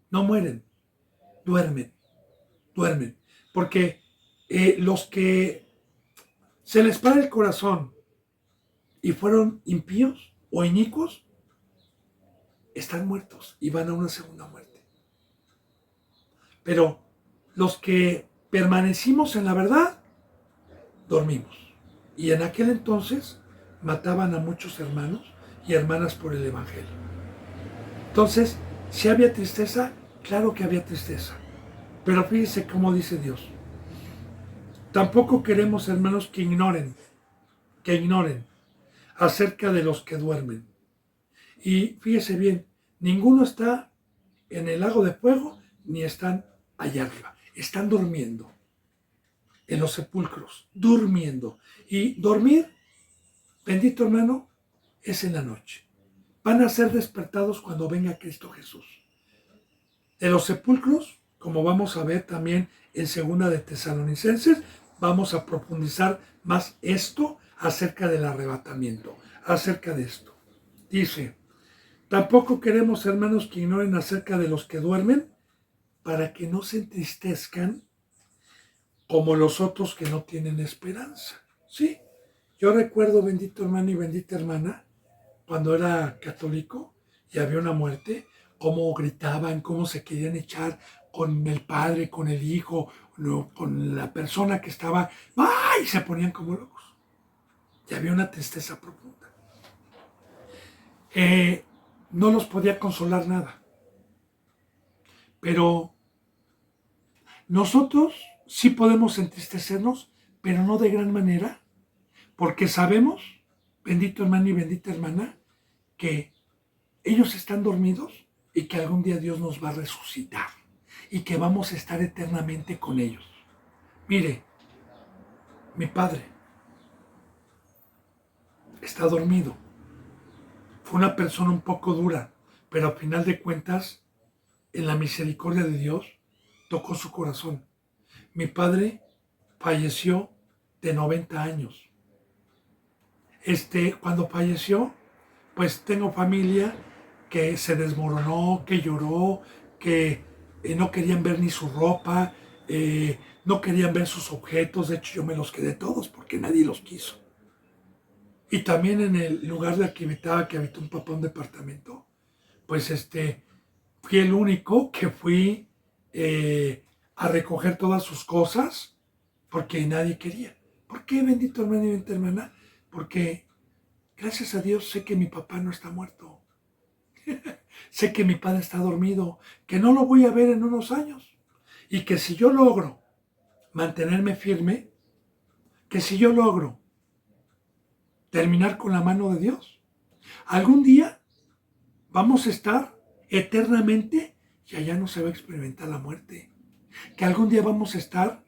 no mueren, duermen, duermen, porque los que se les para el corazón y fueron impíos o inicuos, están muertos y van a una segunda muerte. Pero los que permanecimos en la verdad, dormimos. Y en aquel entonces mataban a muchos hermanos y hermanas por el evangelio. Entonces, si había tristeza, claro que había tristeza. Pero fíjese cómo dice Dios. Tampoco queremos, hermanos, que ignoren acerca de los que duermen. Y fíjese bien, ninguno está en el lago de fuego ni están allá arriba. Están durmiendo en los sepulcros, durmiendo. Y dormir, bendito hermano, es en la noche. Van a ser despertados cuando venga Cristo Jesús. De los sepulcros, como vamos a ver también en Segunda de Tesalonicenses, vamos a profundizar más esto acerca del arrebatamiento, acerca de esto. Dice, tampoco queremos, hermanos, que ignoren acerca de los que duermen, para que no se entristezcan como los otros que no tienen esperanza. Sí, yo recuerdo, bendito hermano y bendita hermana, cuando era católico y había una muerte, cómo gritaban, cómo se querían echar con el padre, con el hijo, con la persona que estaba, ¡ay! Se ponían como locos. Y había una tristeza profunda. No los podía consolar nada. Pero nosotros sí podemos entristecernos, pero no de gran manera, porque sabemos, bendito hermano y bendita hermana, que ellos están dormidos y que algún día Dios nos va a resucitar y que vamos a estar eternamente con ellos. Mire, mi padre está dormido. Fue una persona un poco dura, pero al final de cuentas, en la misericordia de Dios, tocó su corazón. Mi padre falleció de 90 años. Cuando falleció, pues tengo familia que se desmoronó, que lloró, que no querían ver ni su ropa, no querían ver sus objetos. De hecho, yo me los quedé todos porque nadie los quiso. Y también en el lugar de que habitó un papá, un departamento, pues fui el único que fui a recoger todas sus cosas porque nadie quería. ¿Por qué, bendito hermano y bendita hermana? Porque gracias a Dios sé que mi papá no está muerto. Sé que mi padre está dormido, que no lo voy a ver en unos años. Y que si yo logro mantenerme firme, que si yo logro terminar con la mano de Dios, algún día vamos a estar eternamente y allá no se va a experimentar la muerte. Que algún día vamos a estar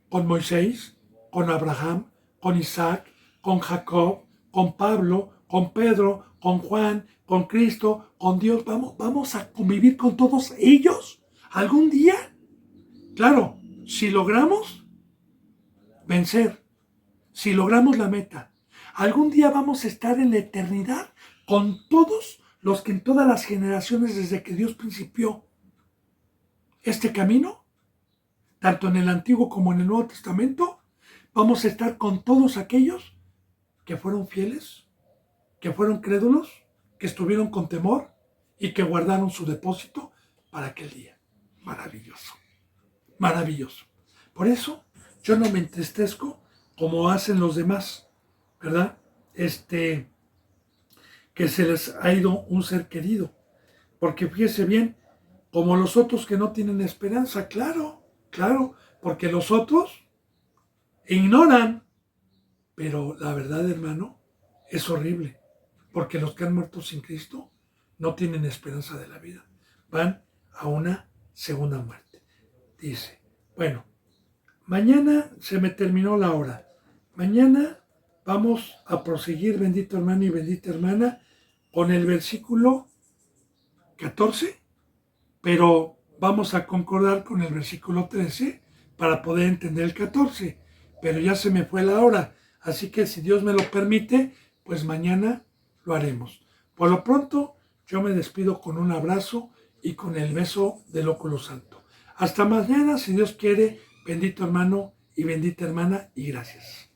con Moisés, con Abraham, con Isaac, con Jacob, con Pablo, con Pedro, con Juan, con Cristo, con Dios. Vamos a convivir con todos ellos algún día. Claro, si logramos vencer, si logramos la meta, algún día vamos a estar en la eternidad con todos los que en todas las generaciones desde que Dios principió este camino, tanto en el Antiguo como en el Nuevo Testamento, vamos a estar con todos aquellos que fueron fieles, que fueron crédulos, que estuvieron con temor y que guardaron su depósito para aquel día. Maravilloso, maravilloso. Por eso yo no me entristezco como hacen los demás, ¿verdad? Que se les ha ido un ser querido. Porque fíjese bien, como los otros que no tienen esperanza, claro, porque los otros ignoran. Pero la verdad, hermano, es horrible, porque los que han muerto sin Cristo no tienen esperanza de la vida. Van a una segunda muerte. Dice, bueno, mañana se me terminó la hora. Mañana vamos a proseguir, bendito hermano y bendita hermana, con el versículo 14, pero vamos a concordar con el versículo 13 para poder entender el 14. Pero ya se me fue la hora, así que si Dios me lo permite, pues mañana lo haremos. Por lo pronto, yo me despido con un abrazo y con el beso del óculo santo. Hasta mañana, si Dios quiere, bendito hermano y bendita hermana, y gracias.